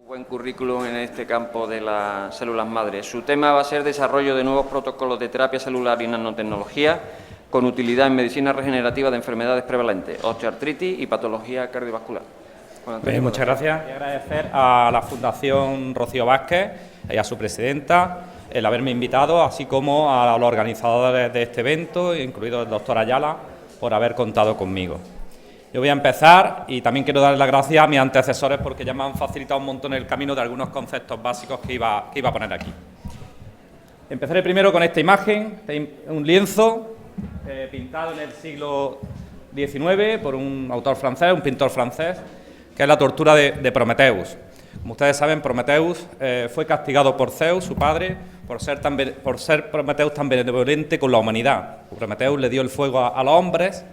Buen currículum en este campo de las células madre. Su tema va a ser desarrollo de nuevos protocolos de terapia celular y nanotecnología con utilidad en medicina regenerativa de enfermedades prevalentes, osteoartritis y patología cardiovascular. Muchas gracias. Y agradecer a la Fundación Rocío Vázquez y a su presidenta el haberme invitado, así como a los organizadores de este evento, incluido el doctor Ayala, por haber contado conmigo. Yo voy a empezar y también quiero dar las gracias a mis antecesores porque ya me han facilitado un montón el camino de algunos conceptos básicos que iba a poner aquí. Empezaré primero con esta imagen, un lienzo pintado en el siglo XIX por un autor francés, un pintor francés, que es la tortura de Prometeus. Como ustedes saben, Prometeus fue castigado por Zeus, su padre, por ser Prometeus tan benevolente con la humanidad. Prometeus le dio el fuego a los hombres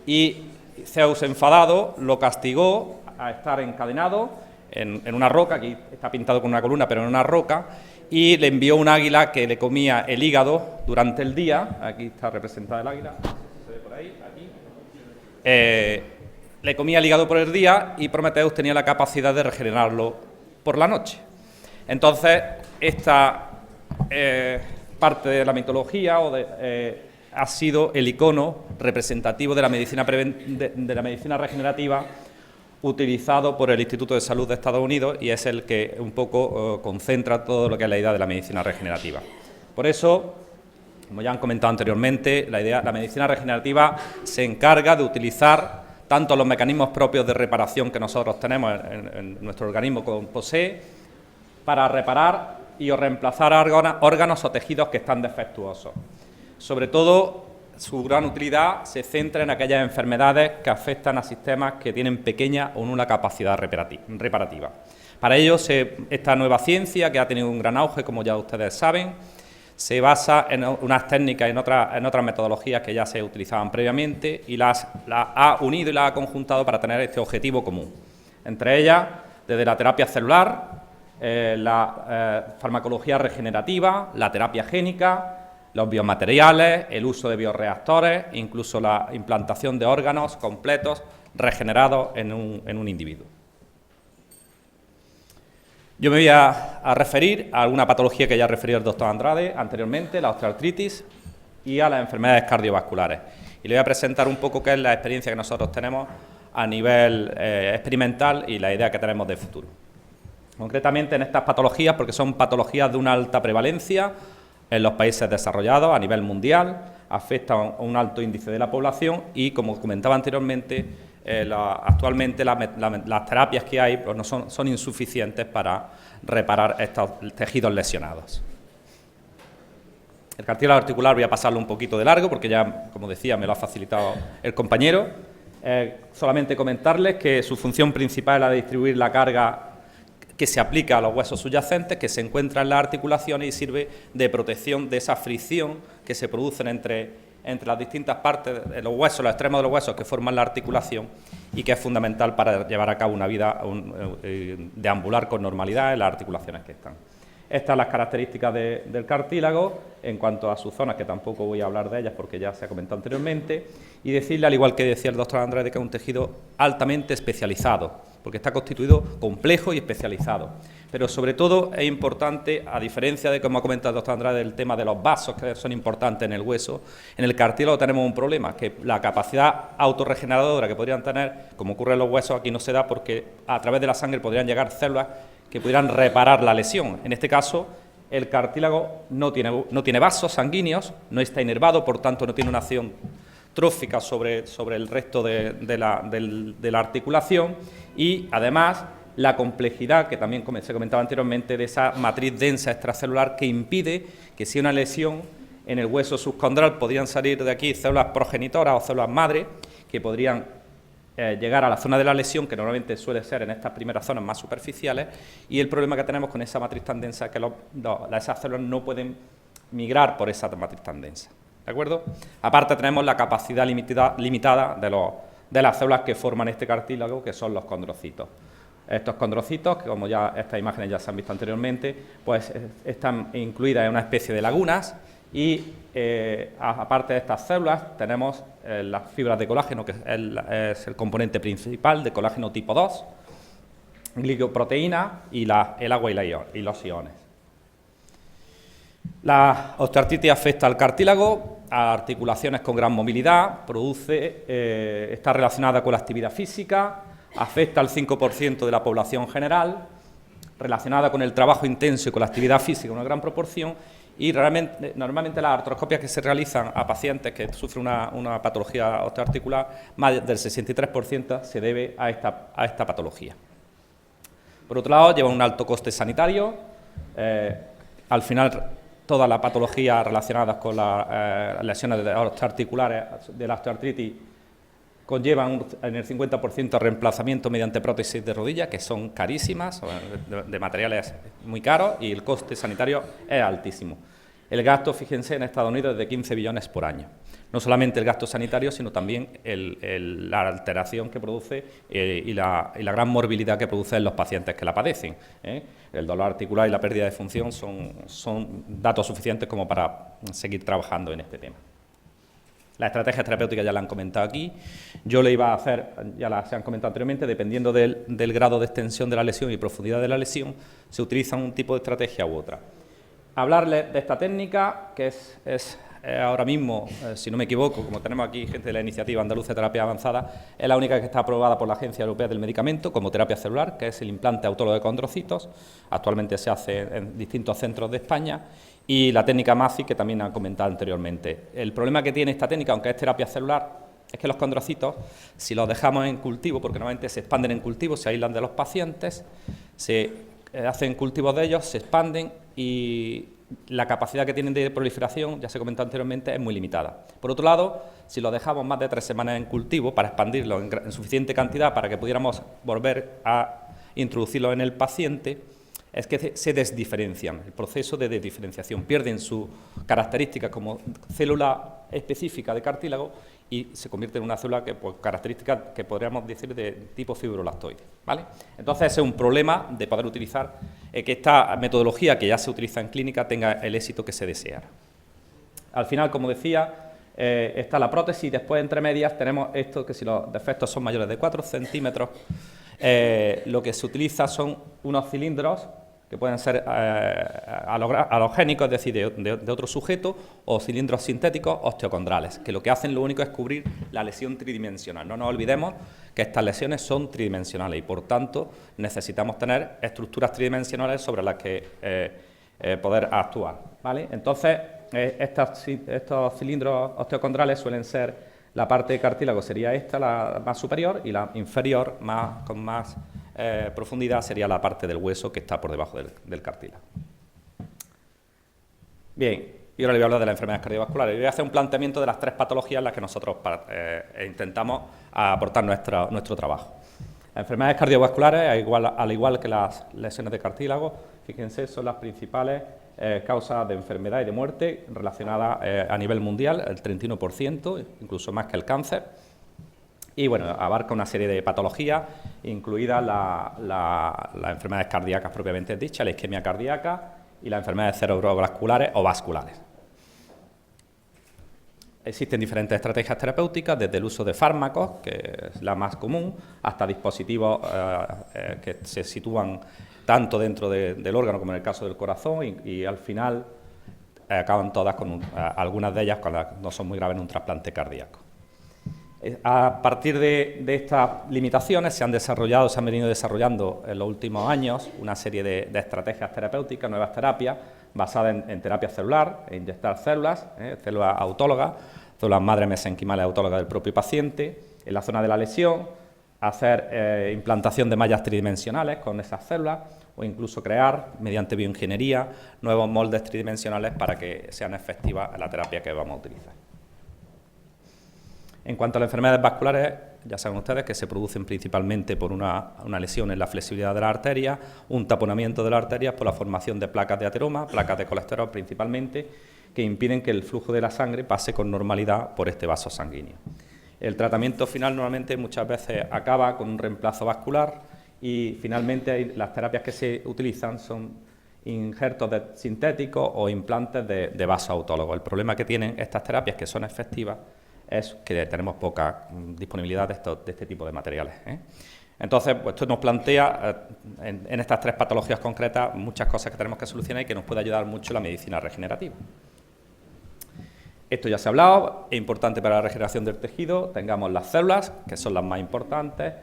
y Zeus, enfadado, lo castigó a estar encadenado en una roca, aquí está pintado con una columna, pero en una roca, y le envió un águila que le comía el hígado durante el día. Aquí está representada el águila, se ve por ahí, aquí. Le comía el hígado por el día y Prometeus tenía la capacidad de regenerarlo por la noche. Entonces, esta parte de la mitología ha sido el icono representativo de la medicina regenerativa utilizado por el Instituto de Salud de Estados Unidos y es el que un poco concentra todo lo que es la idea de la medicina regenerativa. Por eso, como ya han comentado anteriormente, la medicina regenerativa se encarga de utilizar tanto los mecanismos propios de reparación que nosotros tenemos en nuestro organismo posee para reparar y o reemplazar órganos o tejidos que están defectuosos. Sobre todo, su gran utilidad se centra en aquellas enfermedades que afectan a sistemas que tienen pequeña o nula capacidad reparativa. Para ello, esta nueva ciencia, que ha tenido un gran auge, como ya ustedes saben, se basa en unas técnicas y en otras metodologías que ya se utilizaban previamente y las ha unido y las ha conjuntado para tener este objetivo común. Entre ellas, desde la terapia celular, la farmacología regenerativa, la terapia génica, los biomateriales, el uso de bioreactores, incluso la implantación de órganos completos regenerados en un individuo. Yo me voy a referir a alguna patología que ya refirió el doctor Andrade anteriormente, la osteoartritis y a las enfermedades cardiovasculares. Y le voy a presentar un poco qué es la experiencia que nosotros tenemos a nivel experimental y la idea que tenemos de futuro. Concretamente en estas patologías, porque son patologías de una alta prevalencia en los países desarrollados a nivel mundial, afectan a un alto índice de la población y, como comentaba anteriormente, actualmente las terapias que hay pues, son insuficientes para reparar estos tejidos lesionados. El cartílago articular voy a pasarlo un poquito de largo porque ya, como decía, me lo ha facilitado el compañero. Solamente comentarles que su función principal es la de distribuir la carga que se aplica a los huesos subyacentes, que se encuentran en las articulaciones y sirve de protección de esa fricción que se producen entre las distintas partes de los huesos, los extremos de los huesos que forman la articulación y que es fundamental para llevar a cabo una vida deambular con normalidad en las articulaciones que están. Estas son las características del cartílago en cuanto a sus zonas, que tampoco voy a hablar de ellas porque ya se ha comentado anteriormente, y decirle, al igual que decía el doctor Andrade, que es un tejido altamente especializado, porque está constituido complejo y especializado. Pero sobre todo es importante, a diferencia de, como ha comentado el doctor Andrade, el tema de los vasos, que son importantes en el hueso, en el cartílago tenemos un problema, que la capacidad autorregeneradora que podrían tener, como ocurre en los huesos, aquí no se da porque a través de la sangre podrían llegar células que pudieran reparar la lesión. En este caso, el cartílago no tiene vasos sanguíneos, no está inervado, por tanto no tiene una acción trófica sobre el resto de la articulación y, además, la complejidad, que también se comentaba anteriormente, de esa matriz densa extracelular que impide que si una lesión en el hueso subcondral podrían salir de aquí células progenitoras o células madre que podrían llegar a la zona de la lesión, que normalmente suele ser en estas primeras zonas más superficiales, y el problema que tenemos con esa matriz tan densa es que esas células no pueden migrar por esa matriz tan densa. ¿De acuerdo? Aparte tenemos la capacidad limitada de las células que forman este cartílago, que son los condrocitos. Estos condrocitos, que como ya estas imágenes ya se han visto anteriormente, pues están incluidas en una especie de lagunas y aparte de estas células tenemos las fibras de colágeno, que es el componente principal de colágeno tipo 2, glicoproteínas y el agua y los iones. La osteoartritis afecta al cartílago, a articulaciones con gran movilidad, está relacionada con la actividad física, afecta al 5% de la población general, relacionada con el trabajo intenso y con la actividad física en una gran proporción, y normalmente las artroscopias que se realizan a pacientes que sufren una patología osteoarticular, más del 63% se debe a esta patología. Por otro lado, lleva un alto coste sanitario. Al final, todas las patologías relacionadas con las lesiones osteoarticulares de la osteoartritis conllevan en el 50% reemplazamiento mediante prótesis de rodilla, que son carísimas, de materiales muy caros, y el coste sanitario es altísimo. El gasto, fíjense, en Estados Unidos es de 15 billones por año. No solamente el gasto sanitario, sino también la alteración que produce y la gran morbilidad que produce en los pacientes que la padecen. El dolor articular y la pérdida de función son datos suficientes como para seguir trabajando en este tema. Las estrategias terapéuticas ya las han comentado aquí. Yo le iba a hacer, se han comentado anteriormente, dependiendo del grado de extensión de la lesión y profundidad de la lesión, se utiliza un tipo de estrategia u otra. Hablarles de esta técnica, que es ahora mismo, si no me equivoco, como tenemos aquí gente de la Iniciativa Andaluza de Terapia Avanzada, es la única que está aprobada por la Agencia Europea del Medicamento como terapia celular, que es el implante autólogo de condrocitos. Actualmente se hace en distintos centros de España. Y la técnica MACI, que también han comentado anteriormente. El problema que tiene esta técnica, aunque es terapia celular, es que los condrocitos, si los dejamos en cultivo, porque normalmente se expanden en cultivo, se aíslan de los pacientes, se hacen cultivos de ellos, se expanden y la capacidad que tienen de proliferación, ya se comentó anteriormente, es muy limitada. Por otro lado, si los dejamos más de 3 semanas en cultivo para expandirlos en suficiente cantidad para que pudiéramos volver a introducirlos en el paciente, es que se desdiferencian, el proceso de desdiferenciación, pierden su característica como célula específica de cartílago y se convierte en una célula característica que podríamos decir de tipo fibrolactoide, ¿vale? Entonces ese es un problema de poder utilizar, que esta metodología que ya se utiliza en clínica tenga el éxito que se desea. Al final, como decía, está la prótesis y después entre medias tenemos esto, que si los defectos son mayores de 4 centímetros, lo que se utiliza son unos cilindros que pueden ser halogénicos, es decir, de otro sujeto, o cilindros sintéticos osteocondrales, que lo que hacen lo único es cubrir la lesión tridimensional. No nos olvidemos que estas lesiones son tridimensionales y, por tanto, necesitamos tener estructuras tridimensionales sobre las que poder actuar, ¿vale? Entonces, estos cilindros osteocondrales suelen ser, la parte de cartílago sería esta, la más superior, y la inferior, con más profundidad, sería la parte del hueso que está por debajo del cartílago. Bien, y ahora le voy a hablar de las enfermedades cardiovasculares. Voy a hacer un planteamiento de las 3 patologías en las que nosotros intentamos aportar nuestro trabajo. Las enfermedades cardiovasculares, al igual que las lesiones de cartílago, fíjense, son las principales causas de enfermedad y de muerte relacionadas a nivel mundial, el 31%, incluso más que el cáncer. Y bueno, abarca una serie de patologías, incluidas las enfermedades cardíacas propiamente dichas, la isquemia cardíaca y las enfermedades cerebrovasculares o vasculares. Existen diferentes estrategias terapéuticas, desde el uso de fármacos, que es la más común, hasta dispositivos que se sitúan tanto dentro del órgano como en el caso del corazón y al final acaban todas con algunas de ellas, cuando no son muy graves, en un trasplante cardíaco. A partir de estas limitaciones se han venido desarrollando en los últimos años una serie de estrategias terapéuticas, nuevas terapias, basadas en terapia celular, en inyectar células autólogas, células madre mesenquimales autólogas del propio paciente, en la zona de la lesión, hacer implantación de mallas tridimensionales con esas células, o incluso crear, mediante bioingeniería, nuevos moldes tridimensionales para que sean efectivas la terapia que vamos a utilizar. En cuanto a las enfermedades vasculares, ya saben ustedes que se producen principalmente por una lesión en la flexibilidad de la arteria, un taponamiento de las arterias por la formación de placas de ateroma, placas de colesterol principalmente, que impiden que el flujo de la sangre pase con normalidad por este vaso sanguíneo. El tratamiento final normalmente muchas veces acaba con un reemplazo vascular y finalmente las terapias que se utilizan son injertos sintéticos o implantes de vaso autólogo. El problema que tienen estas terapias, que son efectivas, es que tenemos poca disponibilidad de este tipo de materiales. Entonces, pues, esto nos plantea, en estas 3 patologías concretas, muchas cosas que tenemos que solucionar y que nos puede ayudar mucho la medicina regenerativa. Esto ya se ha hablado, es importante para la regeneración del tejido, tengamos las células, que son las más importantes,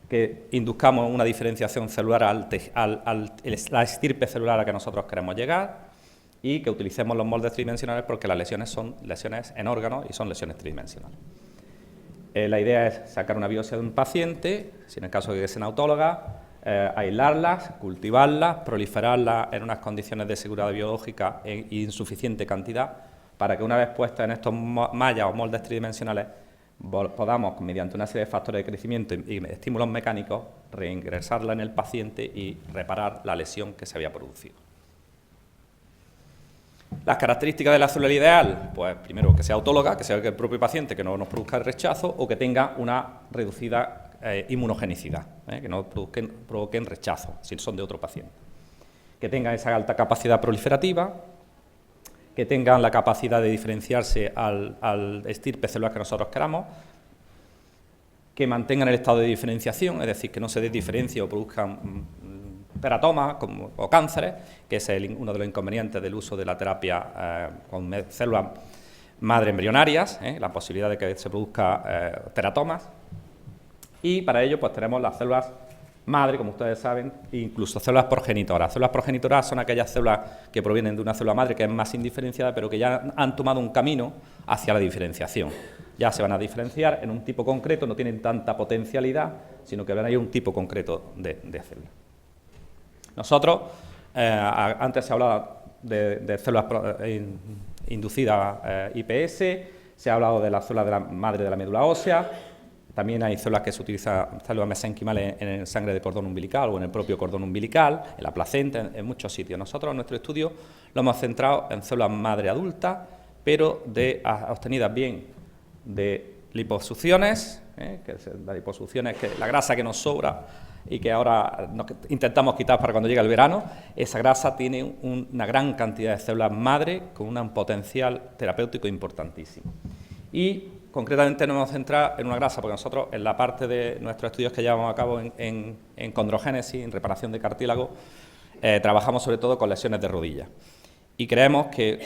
que induzcamos una diferenciación celular la estirpe celular a la que nosotros queremos llegar y que utilicemos los moldes tridimensionales porque las lesiones son lesiones en órganos y son lesiones tridimensionales. La idea es sacar una biopsia de un paciente, si en el caso de que sean autólogas, aislarlas, cultivarlas, proliferarlas en unas condiciones de seguridad biológica en insuficiente cantidad para que una vez puestas en estos mallas o moldes tridimensionales podamos, mediante una serie de factores de crecimiento y estímulos mecánicos, reingresarla en el paciente y reparar la lesión que se había producido. Las características de la célula ideal, pues primero que sea autóloga, que sea el propio paciente, que no nos produzca el rechazo o que tenga una reducida inmunogenicidad, que no provoquen rechazo si son de otro paciente. Que tengan esa alta capacidad proliferativa, que tengan la capacidad de diferenciarse al estirpe celular que nosotros queramos, que mantengan el estado de diferenciación, es decir, que no se desdiferencie o produzcan teratomas o cánceres, que es uno de los inconvenientes del uso de la terapia con células madre embrionarias, la posibilidad de que se produzca teratomas. Y para ello pues tenemos las células madre, como ustedes saben, e incluso células progenitoras. Células progenitoras son aquellas células que provienen de una célula madre que es más indiferenciada, pero que ya han tomado un camino hacia la diferenciación. Ya se van a diferenciar en un tipo concreto, no tienen tanta potencialidad, sino que van a ir un tipo concreto de célula. Nosotros, antes se hablaba de células inducidas IPS, se ha hablado de las células de la madre de la médula ósea. También hay células que se utilizan, células mesenquimales en sangre de cordón umbilical o en el propio cordón umbilical, en la placenta, en muchos sitios. Nosotros en nuestro estudio lo hemos centrado en células madre adultas, pero obtenidas bien de liposucciones, que la liposucción es que la grasa que nos sobra y que ahora intentamos quitar para cuando llegue el verano, esa grasa tiene una gran cantidad de células madre con un potencial terapéutico importantísimo. Y concretamente nos hemos centrado en una grasa, porque nosotros en la parte de nuestros estudios que llevamos a cabo en condrogénesis, en reparación de cartílago, trabajamos sobre todo con lesiones de rodilla. Y creemos que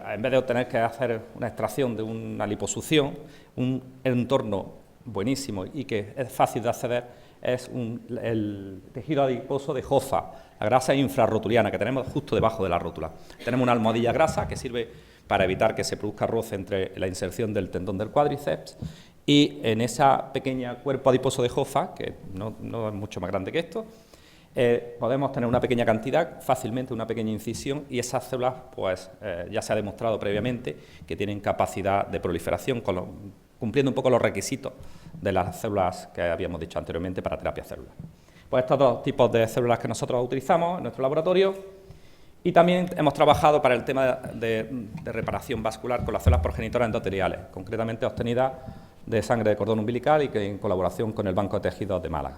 en vez de tener que hacer una extracción de una liposucción, un entorno buenísimo y que es fácil de acceder es el tejido adiposo de Hoffa, la grasa infrarrotuliana que tenemos justo debajo de la rótula. Tenemos una almohadilla grasa que sirve para evitar que se produzca roce entre la inserción del tendón del cuádriceps y en ese pequeño cuerpo adiposo de Hoffa, que no es mucho más grande que esto, podemos tener una pequeña cantidad, fácilmente una pequeña incisión, y esas células pues ya se ha demostrado previamente que tienen capacidad de proliferación cumpliendo un poco los requisitos de las células que habíamos dicho anteriormente para terapia celular. Pues estos 2 tipos de células que nosotros utilizamos en nuestro laboratorio, y también hemos trabajado para el tema de reparación vascular con las células progenitoras endoteliales, concretamente obtenidas de sangre de cordón umbilical y que en colaboración con el Banco de Tejidos de Málaga.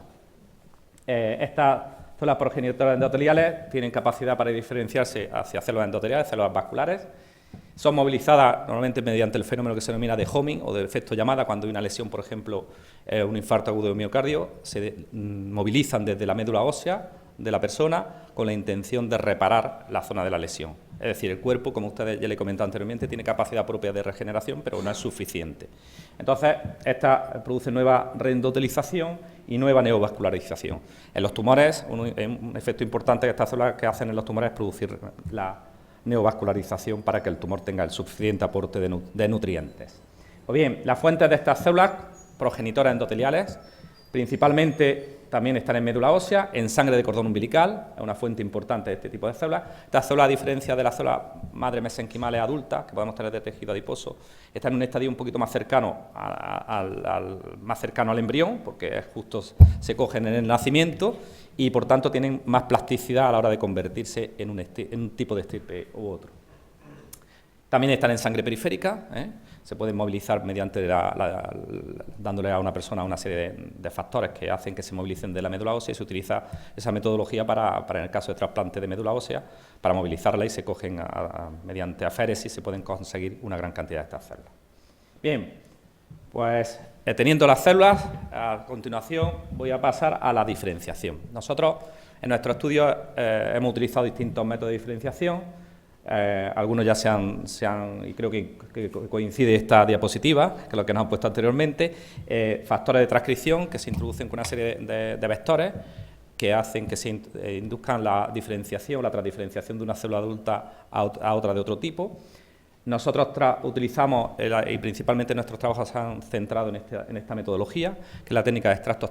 Estas células progenitoras endoteliales tienen capacidad para diferenciarse hacia células endoteliales, células vasculares. Son movilizadas normalmente mediante el fenómeno que se denomina de homing o de efecto llamada, cuando hay una lesión, por ejemplo, un infarto agudo de miocardio, se movilizan desde la médula ósea de la persona con la intención de reparar la zona de la lesión. Es decir, el cuerpo, como ustedes ya le he comentado anteriormente, tiene capacidad propia de regeneración, pero no es suficiente. Entonces, esta produce nueva reendotelización y nueva neovascularización. En los tumores, un efecto importante que estas células que hacen en los tumores es producir la neovascularización para que el tumor tenga el suficiente aporte de nutrientes. O bien, las fuentes de estas células progenitoras endoteliales principalmente también están en médula ósea, en sangre de cordón umbilical, es una fuente importante de este tipo de células. Estas células, a diferencia de las células madre mesenquimales adultas, que podemos tener de tejido adiposo, están en un estadio un poquito más cercano al embrión, porque justo se cogen en el nacimiento y, por tanto, tienen más plasticidad a la hora de convertirse en un tipo de estirpe u otro. También están en sangre periférica, se pueden movilizar mediante dándole a una persona una serie de factores que hacen que se movilicen de la médula ósea, y se utiliza esa metodología para en el caso de trasplante de médula ósea, para movilizarla, y se cogen mediante aféresis se pueden conseguir una gran cantidad de estas células. Bien, pues teniendo las células, a continuación voy a pasar a la diferenciación. Nosotros en nuestro estudio hemos utilizado distintos métodos de diferenciación. Algunos ya se han y creo que coincide esta diapositiva, que es lo que nos han puesto anteriormente, factores de transcripción que se introducen con una serie de vectores que hacen que se induzcan la diferenciación, la transdiferenciación de una célula adulta a otra de otro tipo. Nosotros utilizamos, y principalmente nuestros trabajos se han centrado en esta metodología, que es la técnica de extractos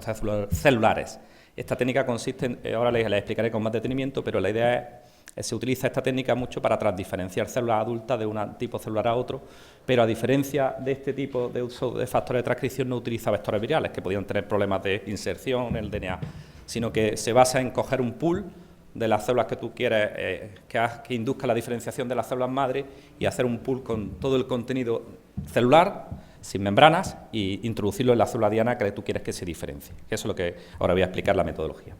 celulares. Esta técnica consiste ahora les explicaré con más detenimiento, pero la idea se utiliza esta técnica mucho para transdiferenciar células adultas de un tipo celular a otro, pero a diferencia de este tipo de uso de factores de transcripción no utiliza vectores virales, que podían tener problemas de inserción en el DNA, sino que se basa en coger un pool de las células que tú quieres que induzca la diferenciación de las células madre y hacer un pool con todo el contenido celular, sin membranas, e introducirlo en la célula diana que tú quieres que se diferencie. Eso es lo que ahora voy a explicar la metodología.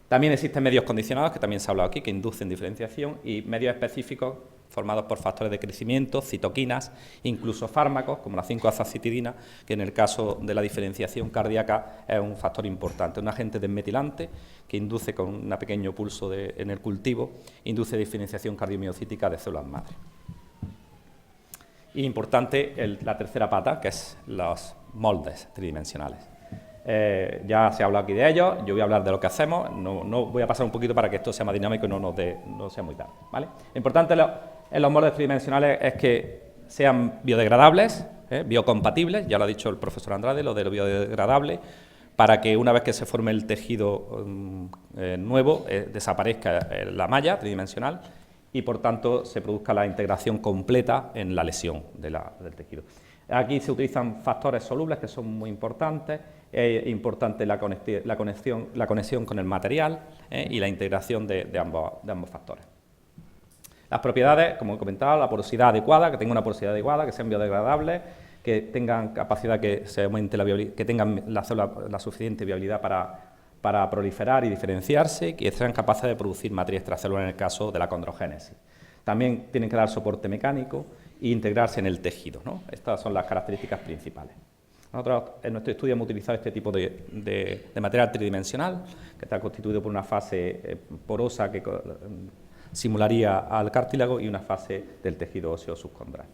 También existen medios condicionados, que también se ha hablado aquí, que inducen diferenciación, y medios específicos formados por factores de crecimiento, citoquinas, incluso fármacos, como la 5-azacitidina, que en el caso de la diferenciación cardíaca es un factor importante, un agente desmetilante que induce con un pequeño pulso en el cultivo, induce diferenciación cardiomiocítica de células madre. Y importante la tercera pata, que es los moldes tridimensionales. Ya se ha hablado aquí de ellos, yo voy a hablar de lo que hacemos, no voy a pasar un poquito para que esto sea más dinámico y no sea muy tarde, ¿vale? Lo importante en los moldes tridimensionales es que sean biodegradables, biocompatibles, ya lo ha dicho el profesor Andrade, lo de lo biodegradable, para que una vez que se forme el tejido nuevo, desaparezca la malla tridimensional y por tanto se produzca la integración completa en la lesión del tejido. Aquí se utilizan factores solubles que son muy importantes. Es importante la conexión con el material y la integración de ambos factores. Las propiedades, como he comentado, la porosidad adecuada, que tenga una porosidad adecuada, que sean biodegradables, que tengan capacidad que se aumente que tengan la suficiente viabilidad para proliferar y diferenciarse, que sean capaces de producir materia extracelular en el caso de la condrogénesis. También tienen que dar soporte mecánico e integrarse en el tejido, ¿no? Estas son las características principales. Nosotros en nuestro estudio hemos utilizado este tipo de material tridimensional, que está constituido por una fase porosa que simularía al cartílago y una fase del tejido óseo subcondral.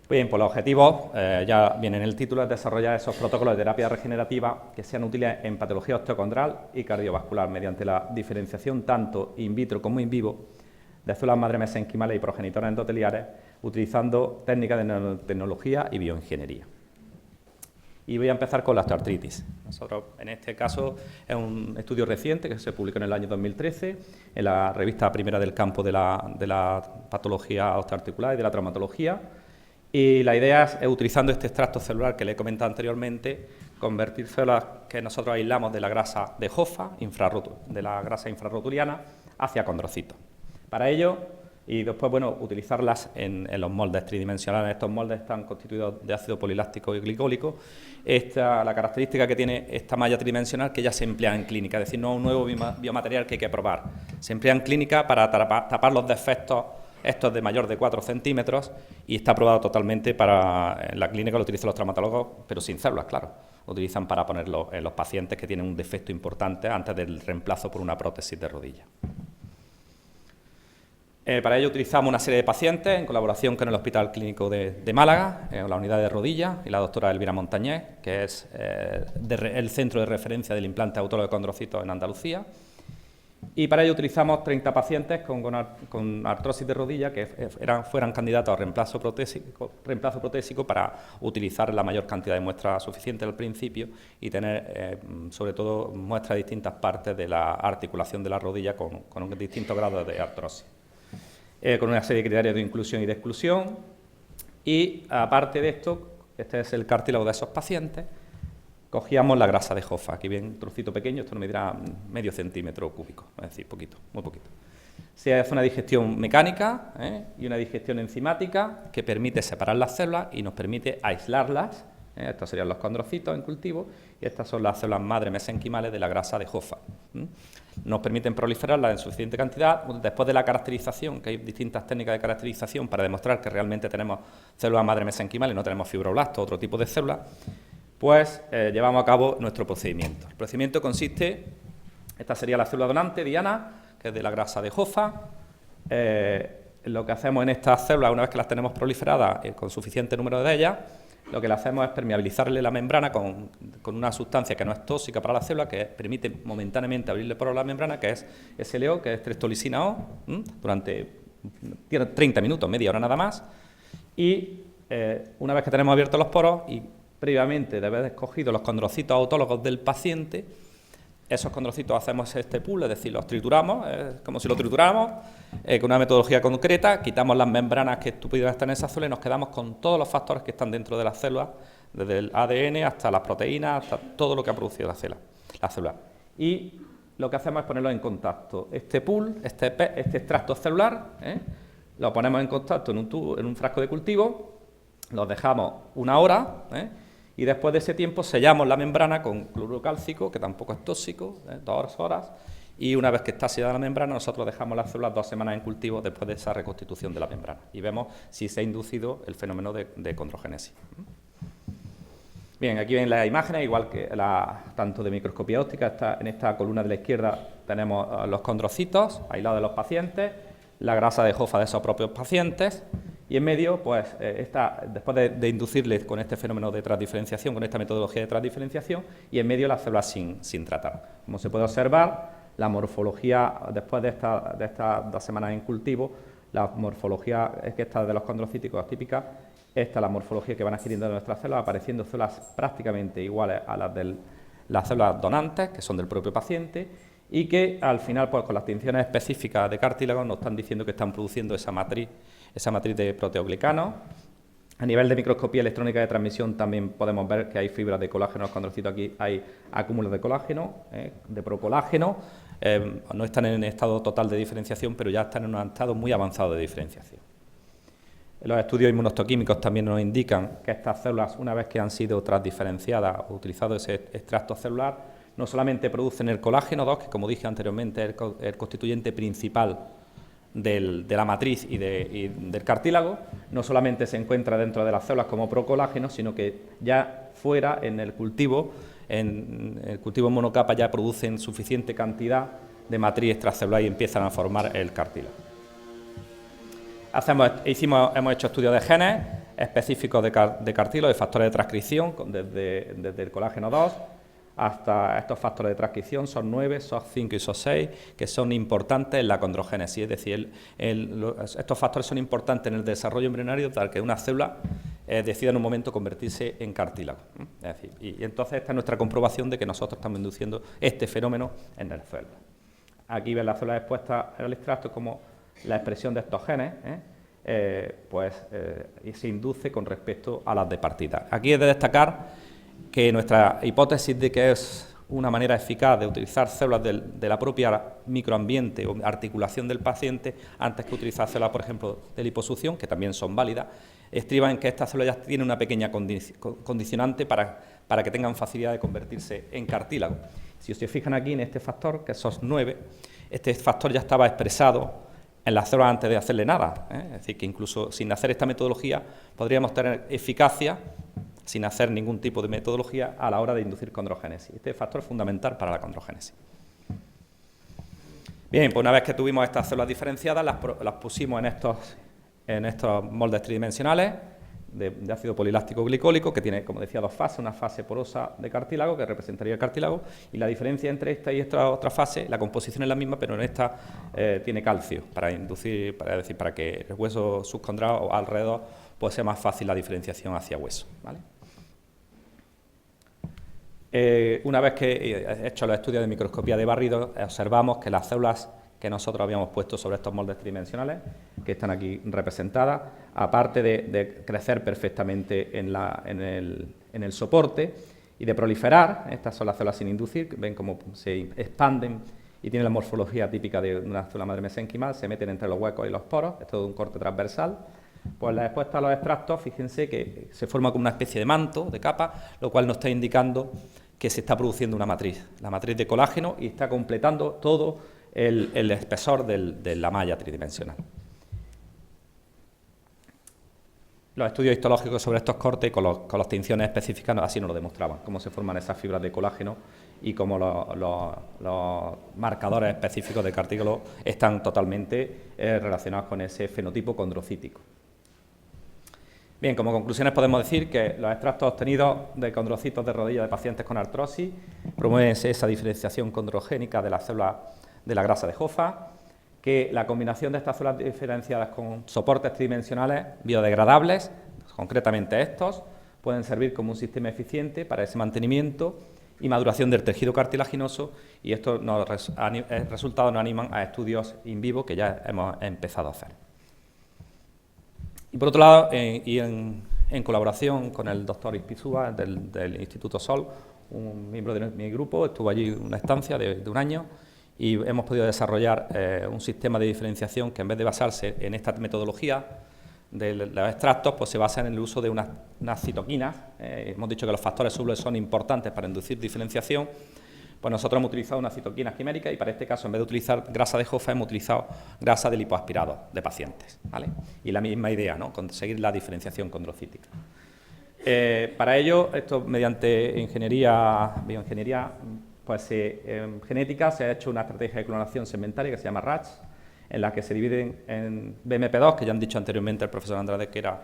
Bien, pues los objetivos, ya viene en el título, es desarrollar esos protocolos de terapia regenerativa que sean útiles en patología osteocondral y cardiovascular mediante la diferenciación tanto in vitro como in vivo de células madre mesenquimales y progenitoras endoteliares utilizando técnicas de nanotecnología y bioingeniería. Y voy a empezar con la osteoartritis. Nosotros, en este caso, es un estudio reciente que se publicó en el año 2013 en la revista primera del campo de la patología osteoarticular y de la traumatología. Y la idea es, utilizando este extracto celular que le he comentado anteriormente, convertir células que nosotros aislamos de la grasa de Hoffa, de la grasa infrarrotuliana, hacia condrocitos. Para ello, y después, bueno, utilizarlas en los moldes tridimensionales. Estos moldes están constituidos de ácido poliláctico y glicólico. La característica que tiene esta malla tridimensional que ya se emplea en clínica, es decir, no es un nuevo biomaterial que hay que probar. Se emplea en clínica para tapar los defectos estos de mayor de 4 centímetros y está aprobado totalmente en la clínica, lo utilizan los traumatólogos, pero sin células, claro. Lo utilizan para ponerlo en los pacientes que tienen un defecto importante antes del reemplazo por una prótesis de rodilla. Para ello utilizamos una serie de pacientes en colaboración con el Hospital Clínico de Málaga, la unidad de rodilla, y la doctora Elvira Montañés, que es el centro de referencia del implante autólogo de condrocitos en Andalucía. Y para ello utilizamos 30 pacientes con artrosis de rodilla que fueran candidatos a reemplazo protésico para utilizar la mayor cantidad de muestras suficiente al principio y tener, sobre todo, muestras de distintas partes de la articulación de la rodilla con distintos grados de artrosis. Con una serie de criterios de inclusión y de exclusión, y aparte de esto, este es el cartílago de esos pacientes, cogíamos la grasa de Hoffa, aquí bien un trocito pequeño, esto no medirá medio centímetro cúbico, es decir, poquito, muy poquito. Se hace una digestión mecánica y una digestión enzimática que permite separar las células y nos permite aislarlas. Estos serían los condrocitos en cultivo y estas son las células madre mesenquimales de la grasa de Hoffa. nos permiten proliferarlas en suficiente cantidad. Después de la caracterización, que hay distintas técnicas de caracterización para demostrar que realmente tenemos células madre mesenquimales y no tenemos fibroblastos, otro tipo de células, pues llevamos a cabo nuestro procedimiento. El procedimiento consiste, esta sería la célula donante, Diana, que es de la grasa de Hoffa. Lo que hacemos en estas células, una vez que las tenemos proliferadas con suficiente número de ellas, lo que le hacemos es permeabilizarle la membrana con una sustancia que no es tóxica para la célula, que permite momentáneamente abrirle por la membrana, que es SLO, que es streptolisina O, durante 30 minutos, media hora nada más. Y una vez que tenemos abiertos los poros y previamente de haber escogido los condrocitos autólogos del paciente, esos condrocitos hacemos este pool, es decir, los trituramos, como si lo trituráramos, con una metodología concreta, quitamos las membranas que pudieran estar en esa célula y nos quedamos con todos los factores que están dentro de las células, desde el ADN hasta las proteínas, hasta todo lo que ha producido la célula. Y lo que hacemos es ponerlo en contacto. Este pool, este extracto celular, lo ponemos en contacto en un frasco de cultivo, los dejamos una hora, y después de ese tiempo sellamos la membrana con cloruro cálcico, que tampoco es tóxico, 2 horas, y una vez que está sellada la membrana, nosotros dejamos las células 2 semanas en cultivo después de esa reconstitución de la membrana, y vemos si se ha inducido el fenómeno de condrogénesis. Bien, aquí ven las imágenes, igual que tanto de microscopía óptica, en esta columna de la izquierda tenemos los condrocitos aislados de los pacientes, la grasa de Hoffa de esos propios pacientes, y en medio, pues, después de inducirles con este fenómeno de transdiferenciación, con esta metodología de transdiferenciación, y en medio las células sin tratar. Como se puede observar, la morfología, después de estas 2 semanas en cultivo, la morfología es que esta de los condrocíticos típica, esta es la morfología que van adquiriendo de nuestras células, apareciendo células prácticamente iguales a las de las células donantes, que son del propio paciente, y que al final, pues, con las tinciones específicas de cartílago, nos están diciendo que están produciendo esa matriz de proteoglicano. A nivel de microscopía electrónica de transmisión también podemos ver que hay fibras de colágeno, los condrocitos aquí hay acúmulos de colágeno, de procolágeno, no están en estado total de diferenciación, pero ya están en un estado muy avanzado de diferenciación. Los estudios inmunohistoquímicos también nos indican que estas células, una vez que han sido transdiferenciadas o utilizado ese extracto celular, no solamente producen el colágeno 2, que como dije anteriormente es el constituyente principal de la matriz y del cartílago, no solamente se encuentra dentro de las células como procolágeno, sino que ya fuera en el cultivo monocapa ya producen suficiente cantidad de matriz extracelular y empiezan a formar el cartílago. Hemos hecho estudios de genes específicos de cartílago, de factores de transcripción, desde el colágeno 2 hasta estos factores de transcripción, SOX9, SOX5 y SOX6, que son importantes en la condrogénesis, es decir, estos factores son importantes en el desarrollo embrionario tal que una célula decida en un momento convertirse en cartílago. Es decir, y entonces esta es nuestra comprobación de que nosotros estamos induciendo este fenómeno en las células. Aquí ven las células expuestas al extracto como la expresión de estos genes, se induce con respecto a las de partida. Aquí es de destacar que nuestra hipótesis de que es una manera eficaz de utilizar células de la propia microambiente o articulación del paciente antes que utilizar células, por ejemplo, de liposucción, que también son válidas, estriba en que estas células ya tienen una pequeña condicionante para que tengan facilidad de convertirse en cartílago. Si se fijan aquí en este factor, que es SOX9, este factor ya estaba expresado en las células antes de hacerle nada, Es decir, que incluso sin hacer esta metodología podríamos tener eficacia sin hacer ningún tipo de metodología a la hora de inducir condrogénesis. Este factor es fundamental para la condrogénesis. Bien, pues una vez que tuvimos estas células diferenciadas, las pusimos en estos moldes tridimensionales de ácido poliláctico glicólico, que tiene, como decía, 2 fases, una fase porosa de cartílago, que representaría el cartílago, y la diferencia entre esta y esta otra fase, la composición es la misma, pero en esta tiene calcio, para que el hueso subcondral o alrededor pues sea más fácil la diferenciación hacia hueso, ¿vale? Una vez que he hecho los estudios de microscopía de barrido, observamos que las células que nosotros habíamos puesto sobre estos moldes tridimensionales, que están aquí representadas, aparte de crecer perfectamente en el soporte y de proliferar, estas son las células sin inducir, ven cómo se expanden y tienen la morfología típica de una célula madre mesenquimal, se meten entre los huecos y los poros, es todo un corte transversal. Pues la expuesta a los extractos, fíjense que se forma como una especie de manto, de capa, lo cual nos está indicando que se está produciendo una matriz, la matriz de colágeno, y está completando todo el espesor de la malla tridimensional. Los estudios histológicos sobre estos cortes con las tinciones específicas así nos lo demostraban, cómo se forman esas fibras de colágeno y cómo los marcadores específicos de cartílago están totalmente relacionados con ese fenotipo condrocítico. Bien, como conclusiones podemos decir que los extractos obtenidos de condrocitos de rodilla de pacientes con artrosis promueven esa diferenciación condrogénica de las células de la grasa de Hoffa, que la combinación de estas células diferenciadas con soportes tridimensionales biodegradables, concretamente estos, pueden servir como un sistema eficiente para ese mantenimiento y maduración del tejido cartilaginoso, y estos resultados nos animan a estudios in vivo que ya hemos empezado a hacer. Y por otro lado, en colaboración con el doctor Ispizúa del Instituto Sol, un miembro de mi grupo, estuvo allí una estancia de un año, y hemos podido desarrollar un sistema de diferenciación que, en vez de basarse en esta metodología de los extractos, pues se basa en el uso de unas citoquinas. Hemos dicho que los factores solubles son importantes para inducir diferenciación. Pues nosotros hemos utilizado unas citoquinas quiméricas y para este caso, en vez de utilizar grasa de Hoffa, hemos utilizado grasa de lipoaspirados de pacientes, ¿vale? Y la misma idea, ¿no?, conseguir la diferenciación condrocítica. Para ello, esto mediante bioingeniería, pues en genética se ha hecho una estrategia de clonación segmentaria que se llama RATS, en la que se dividen en BMP2, que ya han dicho anteriormente el profesor Andrade que era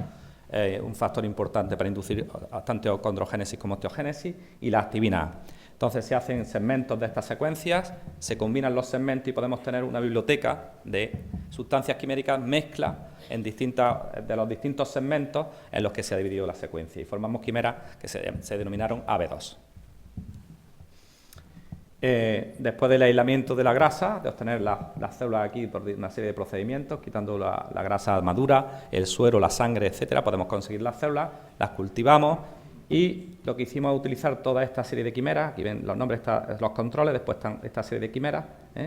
un factor importante para inducir tanto condrogénesis como osteogénesis, y la activina A. Entonces se hacen segmentos de estas secuencias, se combinan los segmentos y podemos tener una biblioteca de sustancias quiméricas mezcla de los distintos segmentos en los que se ha dividido la secuencia, y formamos quimeras que se denominaron AB2. Después del aislamiento de la grasa, de obtener las células aquí por una serie de procedimientos, quitando la grasa madura, el suero, la sangre, etcétera, podemos conseguir las células, las cultivamos, y lo que hicimos es utilizar toda esta serie de quimeras. Aquí ven los nombres, los controles, después están esta serie de quimeras,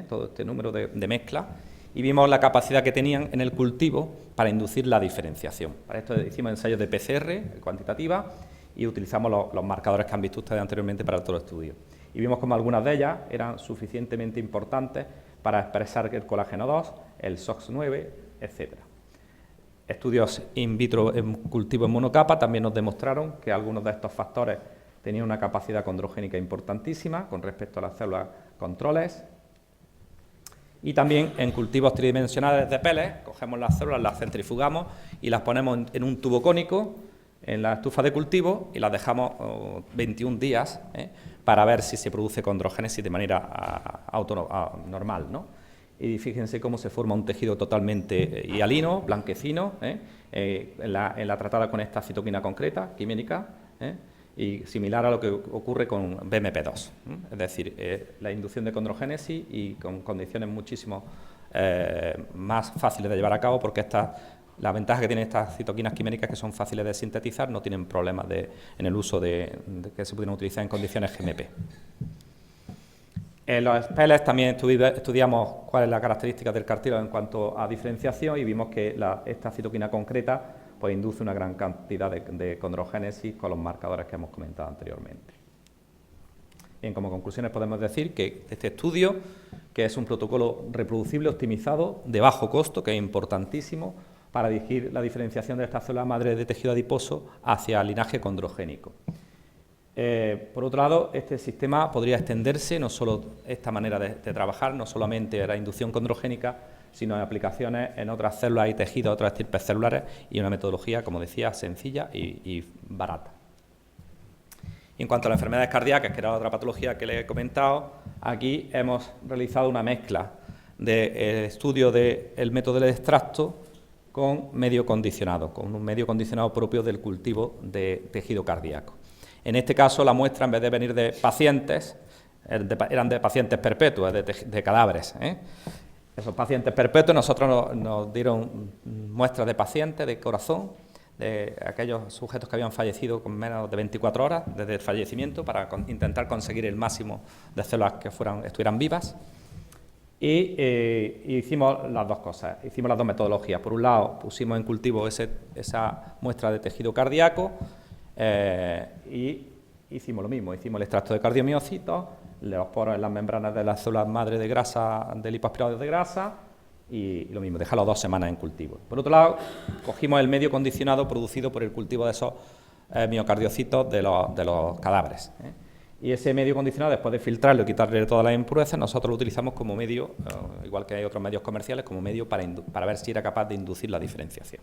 todo este número de mezcla, y vimos la capacidad que tenían en el cultivo para inducir la diferenciación. Para esto hicimos ensayos de PCR cuantitativa y utilizamos los marcadores que han visto ustedes anteriormente para todo el estudio. Y vimos como algunas de ellas eran suficientemente importantes para expresar el colágeno 2, el SOX9, etcétera. Estudios in vitro en cultivo en monocapa también nos demostraron que algunos de estos factores tenían una capacidad condrogénica importantísima con respecto a las células controles. Y también en cultivos tridimensionales de peles, cogemos las células, las centrifugamos y las ponemos en un tubo cónico en la estufa de cultivo y las dejamos 21 días para ver si se produce condrogénesis de manera normal, ¿no? Y fíjense cómo se forma un tejido totalmente hialino, blanquecino, en la tratada con esta citoquina concreta, quimérica, y similar a lo que ocurre con BMP2, es decir, la inducción de condrogénesis y con condiciones muchísimo más fáciles de llevar a cabo, porque la ventaja que tienen estas citoquinas quiméricas, que son fáciles de sintetizar, no tienen problemas en el uso que se pudieran utilizar en condiciones GMP. En los peles también estudiamos cuál es la característica del cartílago en cuanto a diferenciación, y vimos que esta citoquina concreta pues induce una gran cantidad de condrogénesis con los marcadores que hemos comentado anteriormente. Bien, como conclusiones podemos decir que este estudio, que es un protocolo reproducible, optimizado, de bajo costo, que es importantísimo para dirigir la diferenciación de estas células madre de tejido adiposo hacia el linaje condrogénico. Por otro lado, este sistema podría extenderse, no solo esta manera de trabajar, no solamente a la inducción condrogénica, sino en aplicaciones en otras células y tejidos, otras estirpes celulares, y una metodología, como decía, sencilla y barata. Y en cuanto a las enfermedades cardíacas, que era otra patología que les he comentado, aquí hemos realizado una mezcla del estudio del método del extracto con medio condicionado, con un medio condicionado propio del cultivo de tejido cardíaco. En este caso, la muestra, en vez de venir de pacientes, eran de pacientes perpetuos, de cadáveres. Esos pacientes perpetuos, nosotros nos dieron muestras de pacientes de corazón, de aquellos sujetos que habían fallecido con menos de 24 horas desde el fallecimiento, para intentar conseguir el máximo de células que estuvieran vivas. Y hicimos las dos cosas, hicimos las dos metodologías. Por un lado, pusimos en cultivo esa muestra de tejido cardíaco, y hicimos lo mismo, hicimos el extracto de cardiomiocitos, los poros en las membranas de las células madre de grasa, de lipoaspirados de grasa, y lo mismo, dejarlo 2 semanas en cultivo. Por otro lado, cogimos el medio condicionado producido por el cultivo de esos miocardiocitos de los cadáveres, Y ese medio condicionado, después de filtrarlo y quitarle todas las impurezas, nosotros lo utilizamos como medio, igual que hay otros medios comerciales, como medio para ver si era capaz de inducir la diferenciación.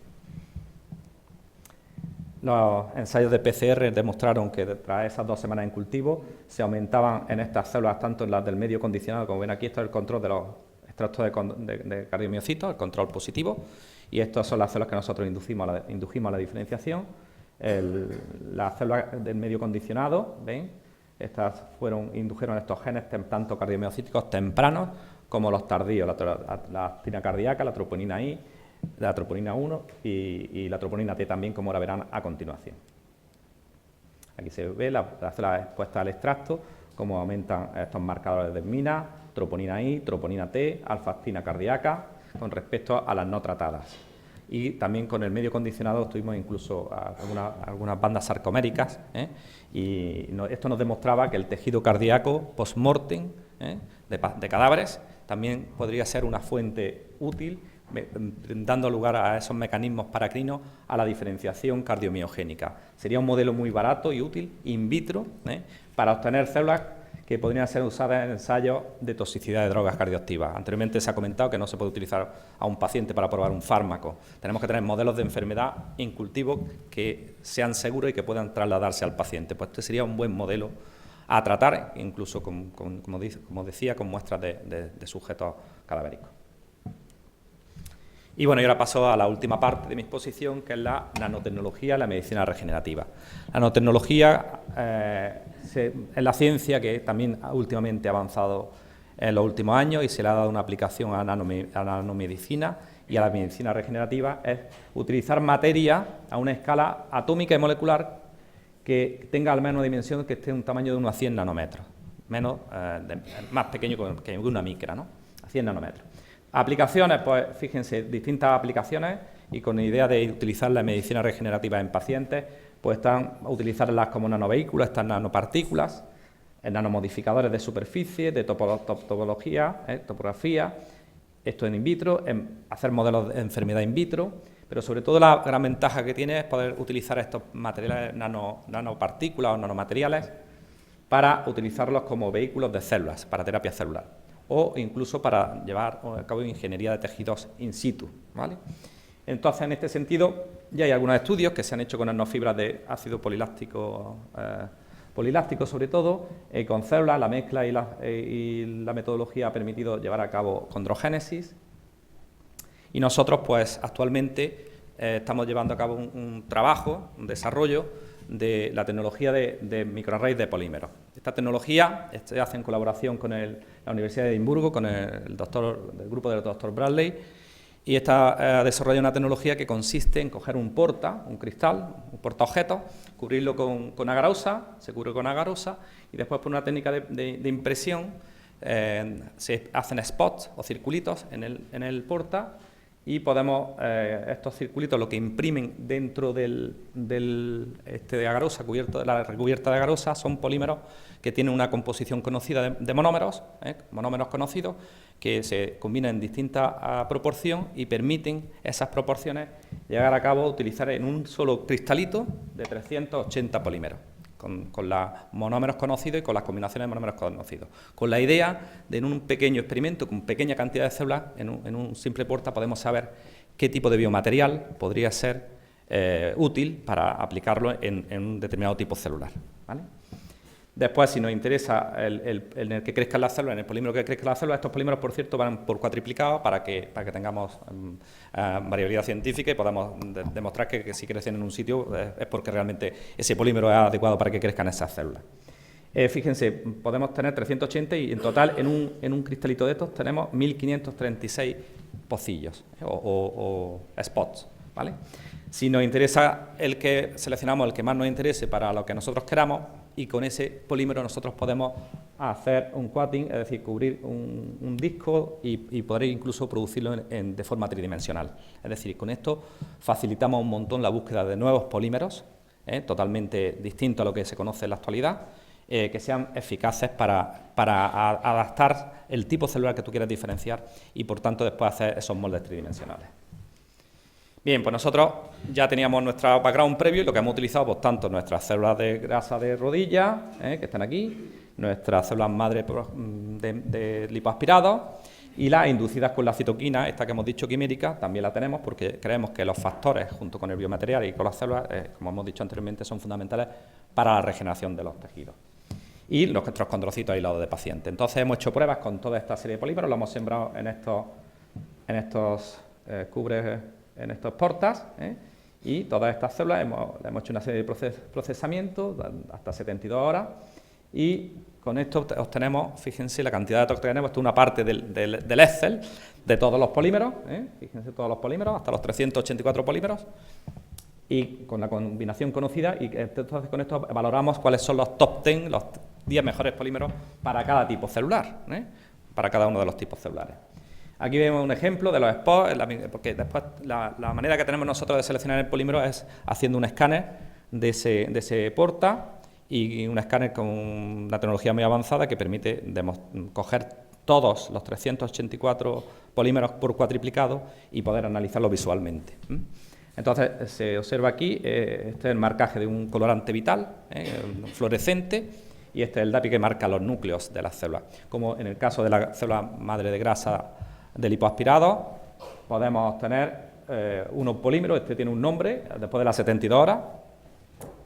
Los ensayos de PCR demostraron que tras esas 2 semanas en cultivo se aumentaban en estas células, tanto en las del medio condicionado, como ven aquí, esto es el control de los extractos de cardiomiocitos, el control positivo, y estas son las células que nosotros indujimos a la diferenciación. Las células del medio condicionado, ¿ven? Estas indujeron estos genes tanto cardiomiocíticos tempranos como los tardíos, la actina cardíaca, la troponina I, la troponina 1 y la troponina T también, como ahora verán a continuación. Aquí se ve la célula expuesta al extracto, cómo aumentan estos marcadores de mina, troponina I, troponina T, alfa-actina cardíaca, con respecto a las no tratadas. Y también con el medio condicionado tuvimos incluso algunas bandas sarcoméricas, y esto nos demostraba que el tejido cardíaco post-mortem de cadáveres también podría ser una fuente útil, dando lugar a esos mecanismos paracrinos a la diferenciación cardiomiogénica. Sería un modelo muy barato y útil in vitro para obtener células que podrían ser usadas en ensayos de toxicidad de drogas cardioactivas. Anteriormente se ha comentado que no se puede utilizar a un paciente para probar un fármaco. Tenemos que tener modelos de enfermedad in cultivo que sean seguros y que puedan trasladarse al paciente. Pues este sería un buen modelo a tratar, incluso, como decía, con muestras de sujetos cadavéricos. Y bueno, y ahora paso a la última parte de mi exposición, que es la nanotecnología y la medicina regenerativa. La nanotecnología es la ciencia que también últimamente ha avanzado en los últimos años y se le ha dado una aplicación a la nanomedicina y a la medicina regenerativa, es utilizar materia a una escala atómica y molecular que tenga al menos una dimensión que esté en un tamaño de 1 a 100 nanómetros, más pequeño que una micra, ¿no? A 100 nanómetros. Aplicaciones, pues fíjense, distintas aplicaciones, y con la idea de utilizarla en medicina regenerativa en pacientes, pues están a utilizarlas como nanovehículos, estas nanopartículas, en nanomodificadores de superficie, de topología, topografía, esto en in vitro, en hacer modelos de enfermedad in vitro, pero sobre todo la gran ventaja que tiene es poder utilizar estos materiales nanopartículas o nanomateriales para utilizarlos como vehículos de células, para terapia celular, o incluso para llevar a cabo ingeniería de tejidos in situ, ¿vale? Entonces, en este sentido, ya hay algunos estudios que se han hecho con nanofibras de ácido poliláctico, sobre todo, con células. La mezcla y la metodología ha permitido llevar a cabo condrogénesis. Y nosotros, pues, actualmente estamos llevando a cabo un trabajo, un desarrollo de la tecnología de microarrays de polímeros. Esta tecnología se hace en colaboración con la Universidad de Edimburgo, con el grupo del doctor Bradley, y ha desarrollado una tecnología que consiste en coger un cristal, un portaobjetos, cubrirlo con agarosa, se cubre con agarosa, y después por una técnica de impresión se hacen spots o circulitos en el porta, y podemos, estos circulitos, lo que imprimen dentro de agarosa, la recubierta de agarosa, son polímeros que tienen una composición conocida de monómeros, monómeros conocidos, que se combinan en distinta proporción y permiten esas proporciones llegar a cabo, utilizar en un solo cristalito de 380 polímeros, con los monómeros conocidos y con las combinaciones de monómeros conocidos. Con la idea de, en un pequeño experimento, con pequeña cantidad de células, en un simple porta, podemos saber qué tipo de biomaterial podría ser útil para aplicarlo en un determinado tipo celular, ¿vale? Después, si nos interesa en el que crezcan las células, en el polímero que crezcan las células, estos polímeros, por cierto, van por cuatriplicados para que tengamos variabilidad científica y podamos demostrar que si crecen en un sitio es porque realmente ese polímero es adecuado para que crezcan esas células. Fíjense, podemos tener 380 y en total en un cristalito de estos tenemos 1536 pocillos o spots, ¿vale? Si nos interesa seleccionamos el que más nos interese para lo que nosotros queramos, y con ese polímero nosotros podemos hacer un coating, es decir, cubrir un disco y poder incluso producirlo de forma tridimensional. Es decir, con esto facilitamos un montón la búsqueda de nuevos polímeros totalmente distinto a lo que se conoce en la actualidad, que sean eficaces para adaptar el tipo celular que tú quieres diferenciar y, por tanto, después hacer esos moldes tridimensionales. Bien, pues nosotros ya teníamos nuestro background previo y lo que hemos utilizado, pues tanto nuestras células de grasa de rodilla, que están aquí, nuestras células madre de lipoaspirados y las inducidas con la citoquina, esta que hemos dicho quimérica, también la tenemos porque creemos que los factores, junto con el biomaterial y con las células, como hemos dicho anteriormente, son fundamentales para la regeneración de los tejidos. Y nuestros condrocitos aislados de paciente. Entonces hemos hecho pruebas con toda esta serie de polímeros, lo hemos sembrado en estos cubres, en estos portas, y todas estas células hemos hecho una serie de procesamientos hasta 72 horas y con esto obtenemos, fíjense la cantidad de datos que tenemos, esto es una parte del Excel de todos los polímeros, fíjense todos los polímeros, hasta los 384 polímeros, y con la combinación conocida, y entonces con esto valoramos cuáles son los top 10, los 10 mejores polímeros para cada tipo celular, para cada uno de los tipos celulares. Aquí vemos un ejemplo de los spots, porque después la manera que tenemos nosotros de seleccionar el polímero es haciendo un escáner de ese porta y un escáner con una tecnología muy avanzada que permite coger todos los 384 polímeros por cuatriplicado y poder analizarlo visualmente. Entonces, se observa aquí, este es el marcaje de un colorante vital, fluorescente, y este es el DAPI que marca los núcleos de las células. Como en el caso de la célula madre de grasa de lipoaspirados, podemos obtener unos polímeros, este tiene un nombre, después de las 72 horas,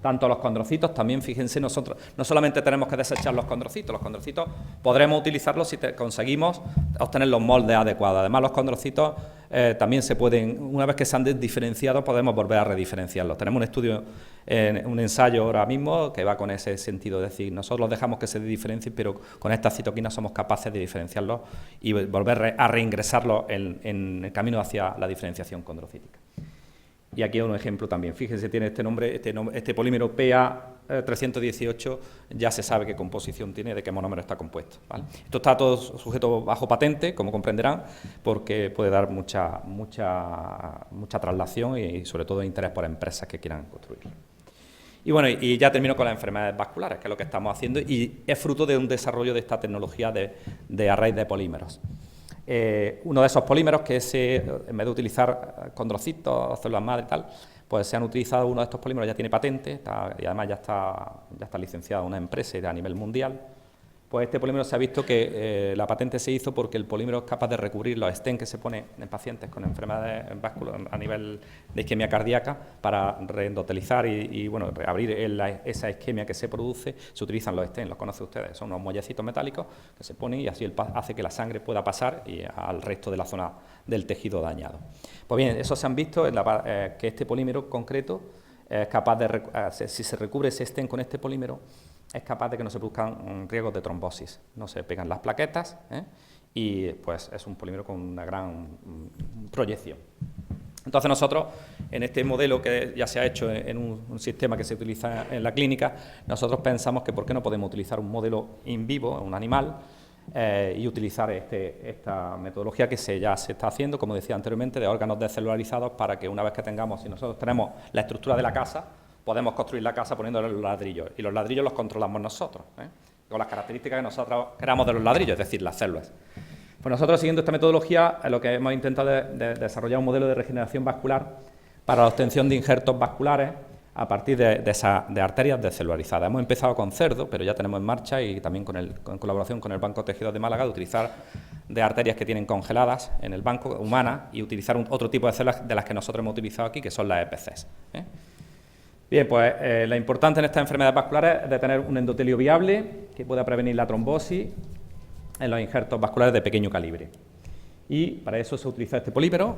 tanto los condrocitos, también fíjense, nosotros no solamente tenemos que desechar los condrocitos podremos utilizarlos si conseguimos obtener los moldes adecuados. Además, los condrocitos también se pueden, una vez que se han diferenciado, podemos volver a rediferenciarlos. Tenemos un estudio, un ensayo ahora mismo que va con ese sentido, es decir, nosotros los dejamos que se diferencien, pero con estas citoquinas somos capaces de diferenciarlos y volver a reingresarlos en el camino hacia la diferenciación condrocítica. Y aquí hay un ejemplo también. Fíjense, tiene este nombre, este polímero PA318, ya se sabe qué composición tiene, de qué monómero está compuesto, ¿vale? Esto está todo sujeto bajo patente, como comprenderán, porque puede dar mucha traslación y sobre todo interés por empresas que quieran construirlo. Y bueno, y ya termino con las enfermedades vasculares, que es lo que estamos haciendo, y es fruto de un desarrollo de esta tecnología de array de polímeros. Uno de esos polímeros que en vez de utilizar condrocitos, células madre y tal, pues se han utilizado uno de estos polímeros, ya tiene patente y además ya está licenciado una empresa a nivel mundial. Pues este polímero se ha visto que la patente se hizo porque el polímero es capaz de recubrir los stents que se pone en pacientes con enfermedades vasculares a nivel de isquemia cardíaca para reendotelizar y bueno, abrir esa isquemia que se produce. Se utilizan los stents, los conocen ustedes, son unos muellecitos metálicos que se ponen y así hace que la sangre pueda pasar al resto de la zona del tejido dañado. Pues bien, eso se han visto que este polímero concreto es capaz de, si se recubre ese stent con este polímero, es capaz de que no se produzcan riesgos de trombosis, no se pegan las plaquetas, y pues es un polímero con una gran proyección. Entonces nosotros, en este modelo que ya se ha hecho en un sistema que se utiliza en la clínica, nosotros pensamos que por qué no podemos utilizar un modelo in vivo, un animal, y utilizar esta metodología que ya se está haciendo, como decía anteriormente, de órganos descelularizados para que una vez que tengamos, si nosotros tenemos la estructura de la casa, podemos construir la casa poniéndole los ladrillos, y los ladrillos los controlamos nosotros, con las características que nosotros queramos de los ladrillos, es decir, las células. Pues nosotros, siguiendo esta metodología, lo que hemos intentado es desarrollar un modelo de regeneración vascular para la obtención de injertos vasculares a partir de arterias descelularizadas. Hemos empezado con cerdo, pero ya tenemos en marcha, y también en colaboración con el Banco de Tejidos de Málaga, de utilizar de arterias que tienen congeladas en el banco humanas y utilizar otro tipo de células de las que nosotros hemos utilizado aquí, que son las EPCs. Bien, pues lo importante en estas enfermedades vasculares es de tener un endotelio viable que pueda prevenir la trombosis en los injertos vasculares de pequeño calibre. Y para eso se utiliza este polímero,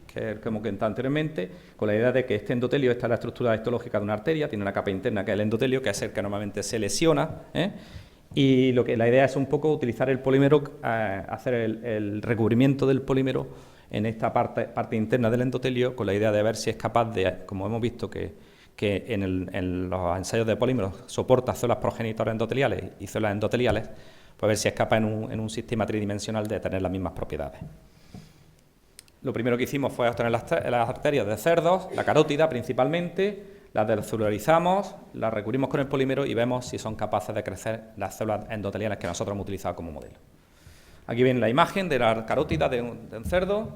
que como comentaba anteriormente, con la idea de que este endotelio, esta es la estructura histológica de una arteria, tiene una capa interna que es el endotelio, que es el que normalmente se lesiona, y la idea es un poco utilizar el polímero, hacer el recubrimiento del polímero en esta parte interna del endotelio, con la idea de ver si es capaz de, como hemos visto que en los ensayos de polímeros soporta células progenitoras endoteliales y células endoteliales, pues ver si es capaz en un sistema tridimensional de tener las mismas propiedades. Lo primero que hicimos fue obtener las arterias de cerdos, la carótida principalmente, las descelularizamos, las recubrimos con el polímero y vemos si son capaces de crecer las células endoteliales que nosotros hemos utilizado como modelo. Aquí viene la imagen de la carótida de un cerdo.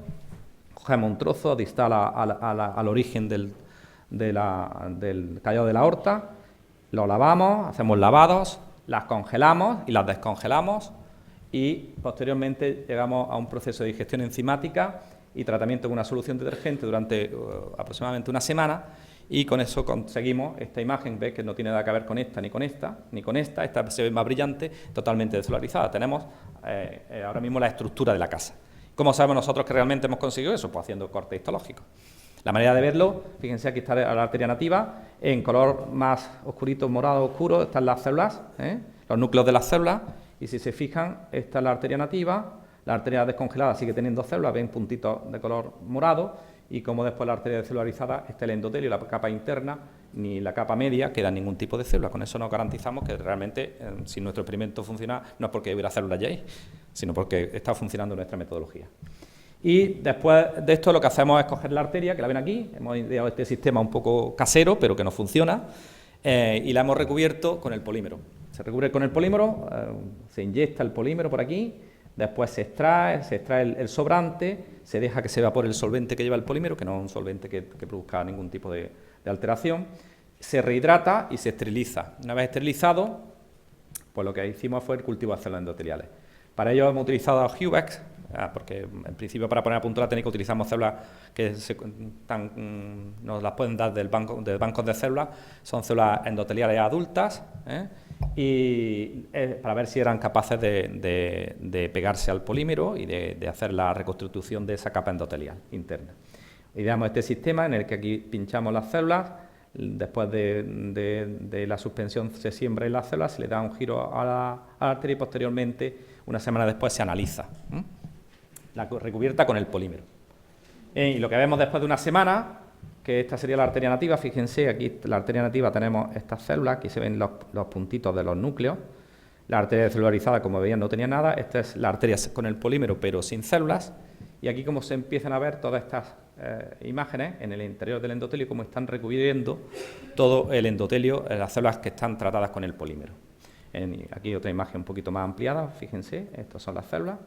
Cogemos un trozo distal al origen del callado de la aorta, lo lavamos, hacemos lavados, las congelamos y las descongelamos y posteriormente llegamos a un proceso de digestión enzimática y tratamiento con una solución detergente durante aproximadamente una semana, y con eso conseguimos esta imagen. Ves que no tiene nada que ver con esta ni con esta, esta se ve más brillante, totalmente descelularizada. Tenemos ahora mismo la estructura de la casa. ¿Cómo sabemos nosotros que realmente hemos conseguido eso? Pues haciendo corte histológico. La manera de verlo, fíjense, aquí está la arteria nativa, en color más oscurito, morado oscuro, están las células, los núcleos de las células, y si se fijan, esta es la arteria nativa, la arteria descongelada sigue teniendo células, ven puntitos de color morado, y como después la arteria descelularizada, está el endotelio, la capa interna, ni la capa media, queda ningún tipo de célula. Con eso nos garantizamos que realmente, si nuestro experimento funciona, no es porque hubiera células ya ahí, sino porque está funcionando nuestra metodología. Y después de esto lo que hacemos es coger la arteria, que la ven aquí, hemos ideado este sistema un poco casero, pero que no funciona, y la hemos recubierto con el polímero. Se recubre con el polímero, se inyecta el polímero por aquí, después se extrae el sobrante, se deja que se evapore el solvente que lleva el polímero, que no es un solvente que produzca ningún tipo de alteración, se rehidrata y se esteriliza. Una vez esterilizado, pues lo que hicimos fue el cultivo de células endoteliales. Para ello hemos utilizado Hubex, porque en principio para poner a punto la técnica utilizamos células que nos las pueden dar de bancos de células, son células endoteliales adultas, y para ver si eran capaces de pegarse al polímero y de hacer la reconstitución de esa capa endotelial interna. Ideamos este sistema en el que aquí pinchamos las células, después de la suspensión se siembra en las células, se le da un giro a la arteria y posteriormente, una semana después, se analiza la recubierta con el polímero. Y lo que vemos después de una semana, que esta sería la arteria nativa, fíjense, aquí la arteria nativa tenemos estas células, aquí se ven los puntitos de los núcleos. La arteria celularizada, como veían, no tenía nada. Esta es la arteria con el polímero, pero sin células. Y aquí como se empiezan a ver todas estas imágenes en el interior del endotelio, como están recubriendo todo el endotelio, las células que están tratadas con el polímero. Aquí otra imagen un poquito más ampliada, fíjense, estas son las células.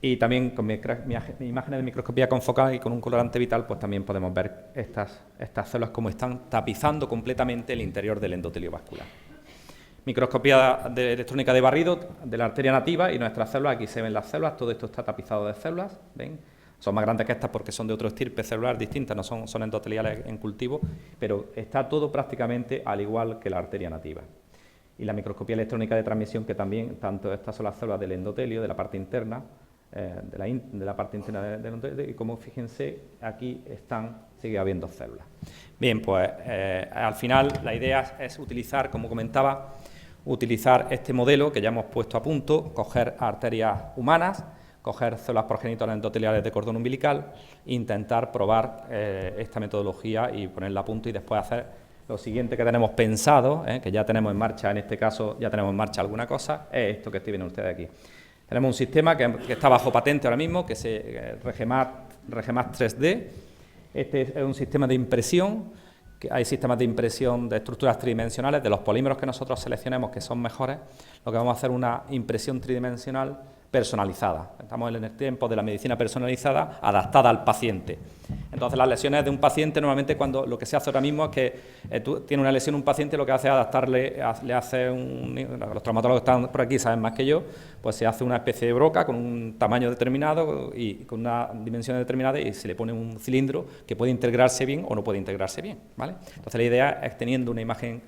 Y también con mi imágenes de microscopía confocal y con un colorante vital, pues también podemos ver estas células como están tapizando completamente el interior del endotelio vascular. Microscopía electrónica de barrido de la arteria nativa y nuestras células, aquí se ven las células, todo esto está tapizado de células, ¿ven? Son más grandes que estas porque son de otro estirpe celular distinta, no son endoteliales en cultivo, pero está todo prácticamente al igual que la arteria nativa. Y la microscopía electrónica de transmisión, que también, tanto estas son las células del endotelio, de la parte interna, de la parte interna del endotelio, y como fíjense, aquí sigue habiendo células. Bien, pues al final la idea es utilizar, como comentaba, este modelo que ya hemos puesto a punto, coger arterias humanas, coger células progenitoras endoteliales de cordón umbilical, e intentar probar esta metodología y ponerla a punto y después hacer lo siguiente que tenemos pensado, que ya tenemos en marcha, en este caso ya tenemos en marcha alguna cosa, es esto que estoy viendo ustedes aquí. Tenemos un sistema que está bajo patente ahora mismo, que es Regemat 3D. Este es un sistema de impresión, que hay sistemas de impresión de estructuras tridimensionales, de los polímeros que nosotros seleccionemos que son mejores, lo que vamos a hacer es una impresión tridimensional personalizada. Estamos en el tiempo de la medicina personalizada, adaptada al paciente. Entonces, las lesiones de un paciente, normalmente cuando lo que se hace ahora mismo es que tú tienes una lesión un paciente, lo que hace es adaptarle, los traumatólogos que están por aquí saben más que yo, pues se hace una especie de broca con un tamaño determinado y con una dimensión determinada y se le pone un cilindro que puede integrarse bien o no puede integrarse bien, ¿vale? Entonces, la idea es, teniendo una imagen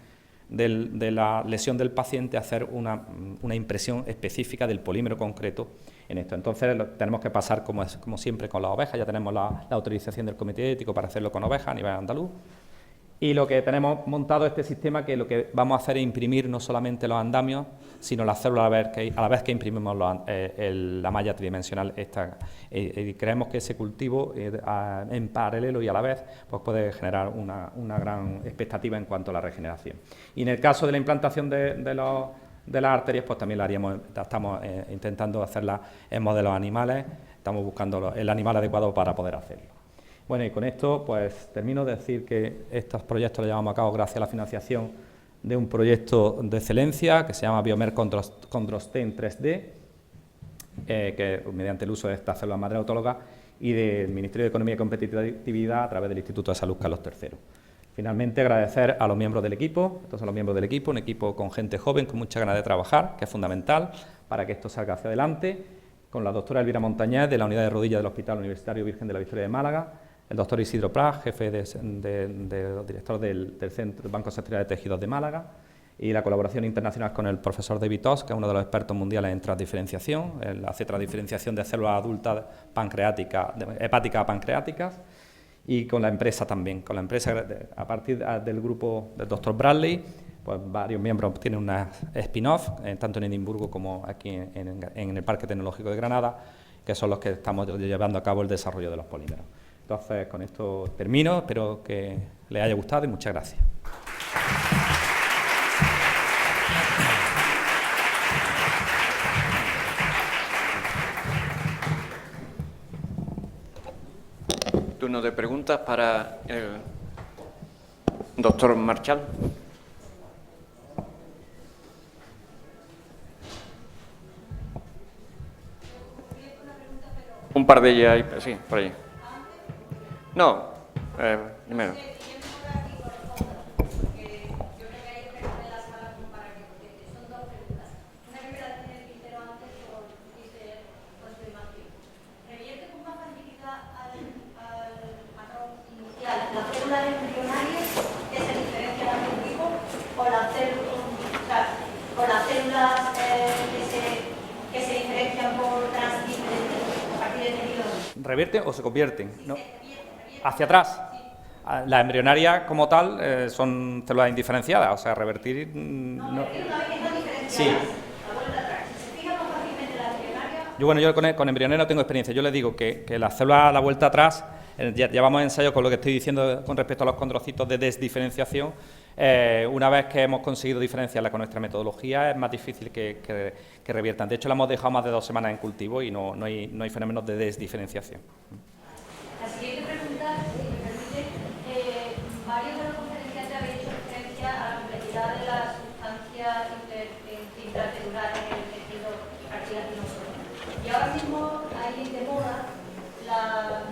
de la lesión del paciente, hacer una impresión específica del polímero concreto en esto. Entonces tenemos que pasar, como siempre, con las ovejas. Ya tenemos la autorización del comité ético para hacerlo con ovejas a nivel andaluz. Y lo que tenemos montado este sistema, que lo que vamos a hacer es imprimir no solamente los andamios, sino las células a la vez que imprimimos la malla tridimensional esta. Y creemos que ese cultivo en paralelo y a la vez pues puede generar una gran expectativa en cuanto a la regeneración. Y en el caso de la implantación de las arterias, pues también la haríamos, estamos intentando hacerla en modelos animales, estamos buscando el animal adecuado para poder hacerlo. Bueno, y con esto pues termino de decir que estos proyectos los llevamos a cabo gracias a la financiación de un proyecto de excelencia que se llama Biomer Condrosten 3D, que mediante el uso de estas células madre autólogas, y del Ministerio de Economía y Competitividad a través del Instituto de Salud Carlos III. Finalmente, agradecer a los miembros del equipo, estos son los miembros del equipo, un equipo con gente joven, con mucha ganas de trabajar, que es fundamental para que esto salga hacia adelante, con la doctora Elvira Montañez, de la Unidad de Rodillas del Hospital Universitario Virgen de la Victoria de Málaga, el doctor Isidro Prat, jefe director del Banco Sectorial de Tejidos de Málaga, y la colaboración internacional con el profesor David Toss, que es uno de los expertos mundiales en transdiferenciación. Él hace transdiferenciación de células adultas hepáticas a pancreáticas, y con la empresa también. Con la empresa, a partir del grupo del doctor Bradley, pues varios miembros tienen una spin-off, tanto en Edimburgo como aquí en el Parque Tecnológico de Granada, que son los que estamos llevando a cabo el desarrollo de los polímeros. Entonces, con esto termino, espero que les haya gustado y muchas gracias. Turno de preguntas para el doctor Marchal. Un par de ellas ahí, sí, por ahí. No, primero. ¿Las células embrionarias que se diferencian de un tipo o las células que se diferencian por transdiferencia a partir de tejidos? ¿Revierten o se convierten? ¿No? ¿Hacia atrás? Las embrionarias como tal son células indiferenciadas, o sea, revertir... No. Una vez que están diferenciadas, sí. la vuelta atrás. Si se fijan más fácilmente las embrionarias... Yo con embrionarias no tengo experiencia. Yo les digo que las células a la vuelta atrás, llevamos ensayos con lo que estoy diciendo con respecto a los condrocitos de desdiferenciación. Una vez que hemos conseguido diferenciarla con nuestra metodología, es más difícil que reviertan. De hecho, la hemos dejado más de 2 semanas en cultivo y no hay fenómenos de desdiferenciación. La siguiente pregunta, si me permite, varios de los conferenciantes habéis hecho referencia a la complejidad de las sustancias intracelulares en el tejido cartilaginoso. Y ahora mismo hay de moda la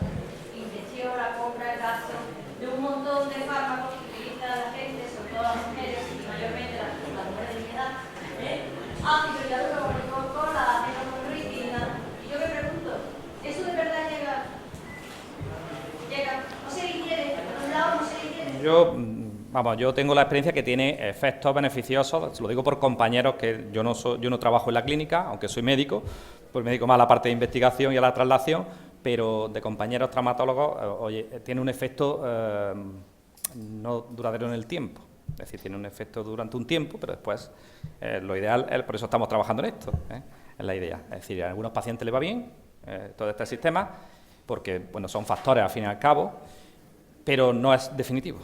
inyección, la compra, el gasto de un montón de fármacos que utiliza la gente, sobre todo las mujeres y mayormente las mujeres de mi edad, ácido hialurónico, cola, menomonoitina. Y yo me pregunto, ¿eso de verdad llega? ¿No se digiere? ¿Por un lado no se digiere? Yo tengo la experiencia que tiene efectos beneficiosos, se lo digo por compañeros que yo no trabajo en la clínica, aunque soy médico, pues me dedico más a la parte de investigación y a la traslación, pero de compañeros traumatólogos, tiene un efecto no duradero en el tiempo. Es decir, tiene un efecto durante un tiempo, pero después lo ideal, por eso estamos trabajando en esto, es la idea. Es decir, a algunos pacientes les va bien todo este sistema, porque bueno, son factores al fin y al cabo, pero no es definitivo.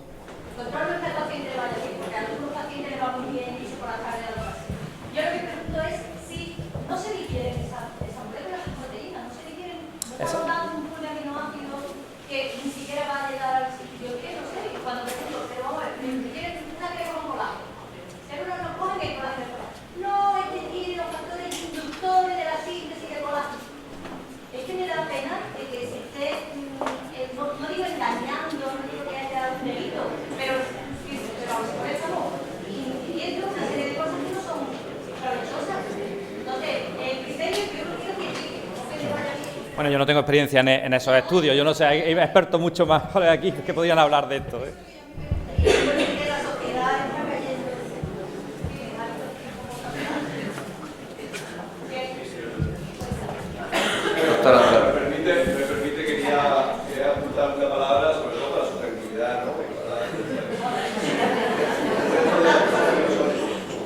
Control no es que al paciente le vaya bien, porque a algunos pacientes le va muy bien y se por la tarde de la base. Yo lo que pregunto es si no se digieren esas moléculas de proteínas, no se digieren, no estamos dando un pool de aminoácidos que ni siquiera va a llegar al sitio que no sé, cuando te digo, pero vamos a ver, si quieren una crema con colágeno, células no cogen el colágeno. No, es que tiene los factores inductores de la síntesis de colágeno. Es que me da pena de que se esté, no digo engañando, no digo que haya un delito, pero a lo mejor estamos ingiriendo una serie de cosas que no son provechosas. Entonces, el criterio que uno quiere científico, no que le vaya bien. Bueno, yo no tengo experiencia en esos estudios, yo no sé, hay expertos mucho más aquí que podrían hablar de esto. Me permite, quería apuntar una palabra, sobre todo para su tranquilidad, ¿no?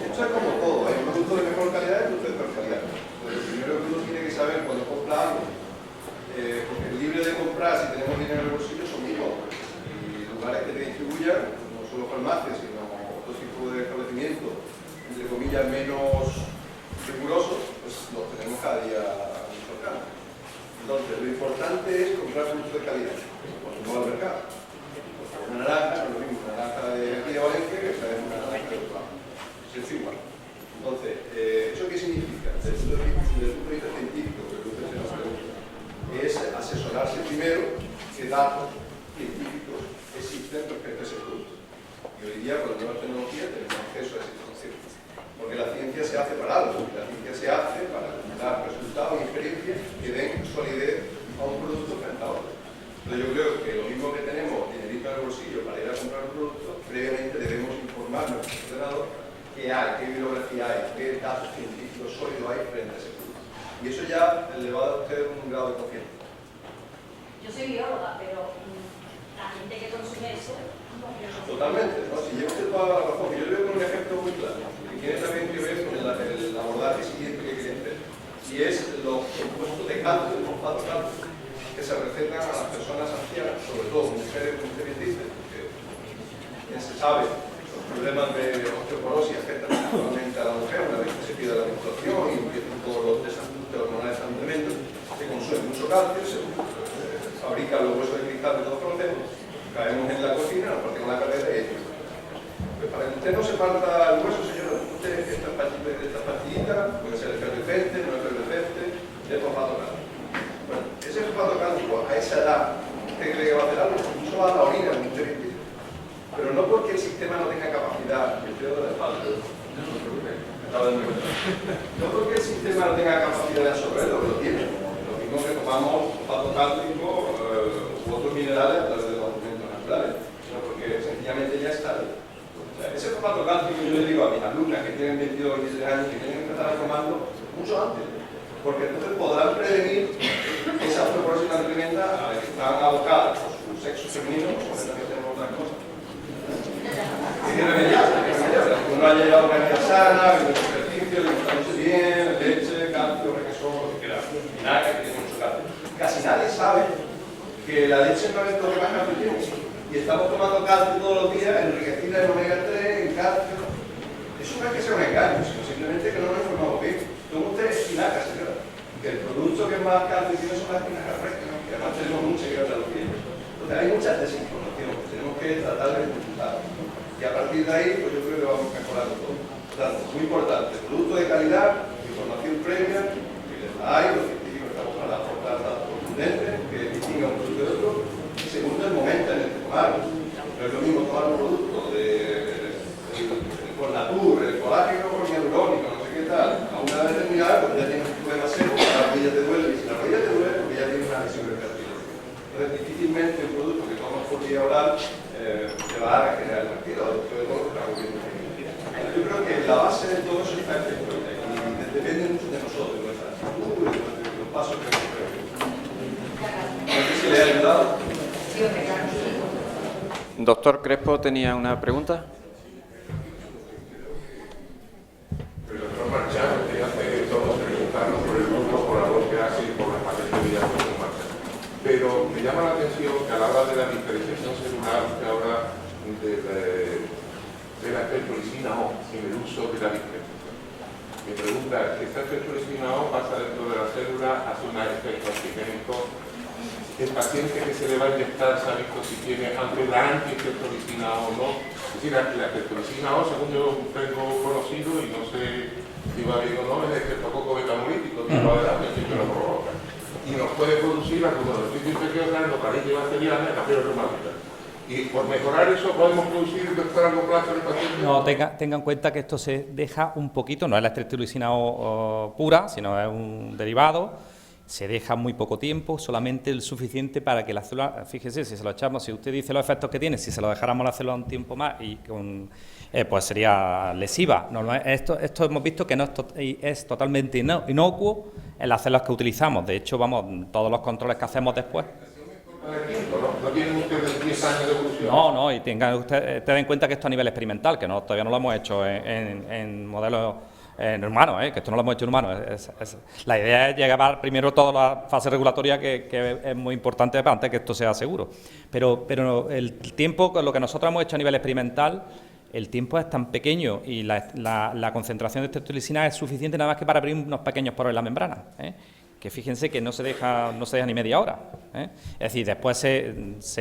Esto es como todo, hay un producto de mejor calidad y un producto de peor calidad. Entonces, lo primero que uno tiene que saber cuando compra algo, porque el libre de comprar, si tenemos dinero en el bolsillo, son mismos. Y lugares que te distribuyen lo importante es comprar productos de calidad, cuando va al mercado. Porque una naranja no es lo mismo una naranja de aquí de Valencia que esta es una naranja de otro lado. Es igual. Entonces, ¿eso qué significa? Desde el punto de vista científico, que usted se nos pregunta, es asesorarse primero qué datos científicos existen respecto a ese producto. Y hoy día, con la nueva tecnología, tenemos acceso a esa información. Porque la ciencia se hace para algo, y la ciencia se hace para dar resultados y experiencias que den solidez a un producto frente a otro. Entonces yo creo que lo mismo que tenemos dinerito en el bolsillo para ir a comprar un producto, previamente debemos informar a nuestro ordenador qué hay, qué bibliografía hay, qué datos científicos sólidos hay frente a ese producto. Y eso ya le va a dar a usted un grado de confianza. Yo soy bióloga, pero la gente que consume eso no quiere. Totalmente, ¿no? Si lleva usted toda la razón, yo le doy un ejemplo muy claro, que tiene también que ver con el abordaje siguiente que quería hacer, y es los compuestos de calcio, el fosfato calcio, que se recetan a las personas ancianas, sobre todo mujeres, como usted bien dice, porque ya se sabe, los problemas de osteoporosis afectan principalmente a la mujer, una vez que se pide la menstruación y empiezan todos los desajustes hormonales tan tremendos, se consume mucho calcio, se fabrican los huesos de cristal que todos conocemos, caemos en la cocina, nos partimos la cabeza y hecho. Pues para que usted no se parta el hueso, señora, usted esta pastillita puede ser efervescente, no efervescente, de fosfato cálcico. Bueno, ese fosfato cálcico a esa edad, ¿usted cree que va a hacer algo? Incluso va a la orina, como usted dice. Pero no porque el sistema no tenga capacidad, el dedo de la espalda, no porque el sistema no tenga capacidad de absorberlo, que lo tiene. Lo mismo que tomamos fosfato cálcico u otros minerales a través de los alimentos naturales, sino porque sencillamente ya está ahí. O sea, ese fosfato cálcico yo le digo a mis alumnas que tienen 22 o 23 años que tienen que empezar a tomarlo mucho antes, porque entonces podrán prevenir esa osteoporosis tan tremenda a la que están abocadas por su sexo femenino, como también tenemos otras cosas. Es irremediable, que uno haya llevado una vida sana, que mucho ejercicio, alimentándose bien, leche, calcio, requesón, lo que quiera, vinagre, que tiene mucho calcio. Casi nadie sabe que la leche no es lo que más calcio tiene. Y estamos tomando calcio todos los días, enriquecida en omega 3, en calcio. Eso no es que sea un engaño, sino simplemente que no nos informamos bien. Toma usted espinaca, señora. Que el producto que más calcio tiene son las espinacas frescas, ¿no? Que además tenemos mucha que traducir. Entonces hay mucha desinformación, tenemos que tratar de consultar. Y a partir de ahí, pues yo creo que vamos mejorando todo. Por tanto, muy importante, producto de calidad, información previa, que la hay, los científicos estamos para aportar datos contundentes, que distingan un producto de otro. Y segundo, el momento en el que tomarlo. No es lo mismo tomar un producto de Cornatur, el colágeno hialurónico, no sé qué tal, a una edad determinada, cuando ya tienes un problema seco, la rodilla te duele, y si la rodilla te duele, porque ya tienes una lesión cartilaginosa. Entonces, difícilmente un producto que tomas por vía oral te va a regenerar el cartílago, sobre todo para gobierno. Yo creo que la base de todo eso está en cuenta y depende mucho de nosotros, de nuestra actitud, de los pasos que hemos hecho. No sé si le ha ayudado. Doctor Crespo tenía una pregunta. El doctor Marchán te hace todos preguntarnos por el grupo, por la voz que hace y por las patentes de Marchán. Pero me llama la atención que a la hora de la diferenciación celular, que ahora de la estreptolicina O en el uso de la diferenciación. Mi pregunta es, ¿esta estreptolicina O pasa dentro de la célula, hace un efecto antigénico? El paciente que se le va a inyectar, ¿se ha visto si tiene aunque la antiestreptolicina O o no? Es decir, la estreptolicina O, según yo tengo conocido, y no sé si va bien o no, es el estreptococo betamolítico, que va adelante, que lo provoca. Y nos puede producir algunos sitios infecciosos, localitis bacteriana, la fiebre reumática. Y por mejorar eso podemos producir a largo plazo en el paciente. No, tenga en cuenta que esto se deja un poquito, no es la estreptolicina O pura, sino es un derivado. Se deja muy poco tiempo, solamente el suficiente para que la célula, fíjese, si se lo echamos, si usted dice los efectos que tiene, si se lo dejáramos la célula un tiempo más, y pues sería lesiva. Esto hemos visto que no es totalmente inocuo en las células que utilizamos. De hecho, vamos, todos los controles que hacemos después. ¿No tienen ustedes 10 años de evolución? No, y tengan ustedes en cuenta que esto a nivel experimental, que todavía no lo hemos hecho en modelos en humanos, que esto no lo hemos hecho en humanos. La idea es llegar primero toda la fase regulatoria, que es muy importante antes que esto sea seguro. Pero el tiempo, con lo que nosotros hemos hecho a nivel experimental, el tiempo es tan pequeño y la concentración de estreptolicina es suficiente nada más que para abrir unos pequeños poros en la membrana, que fíjense que no se deja ni media hora, ¿eh? Es decir, después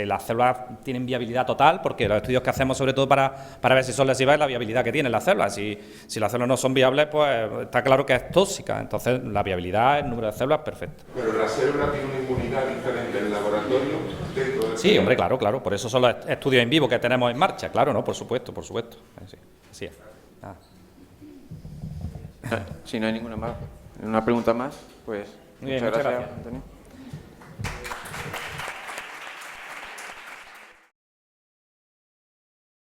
las células tienen viabilidad total, porque los estudios que hacemos sobre todo para ver si son lesivas es la viabilidad que tienen las células. Si las células no son viables, pues está claro que es tóxica. Entonces, la viabilidad, el número de células, perfecto. Pero la célula tiene una inmunidad diferente en el laboratorio dentro del... Sí, hombre, claro. Por eso son los estudios en vivo que tenemos en marcha. Claro, ¿no? Por supuesto. Sí, así es. Si no hay ninguna pregunta más, pues Muy bien, muchas muchas gracias, gracias. Antonio.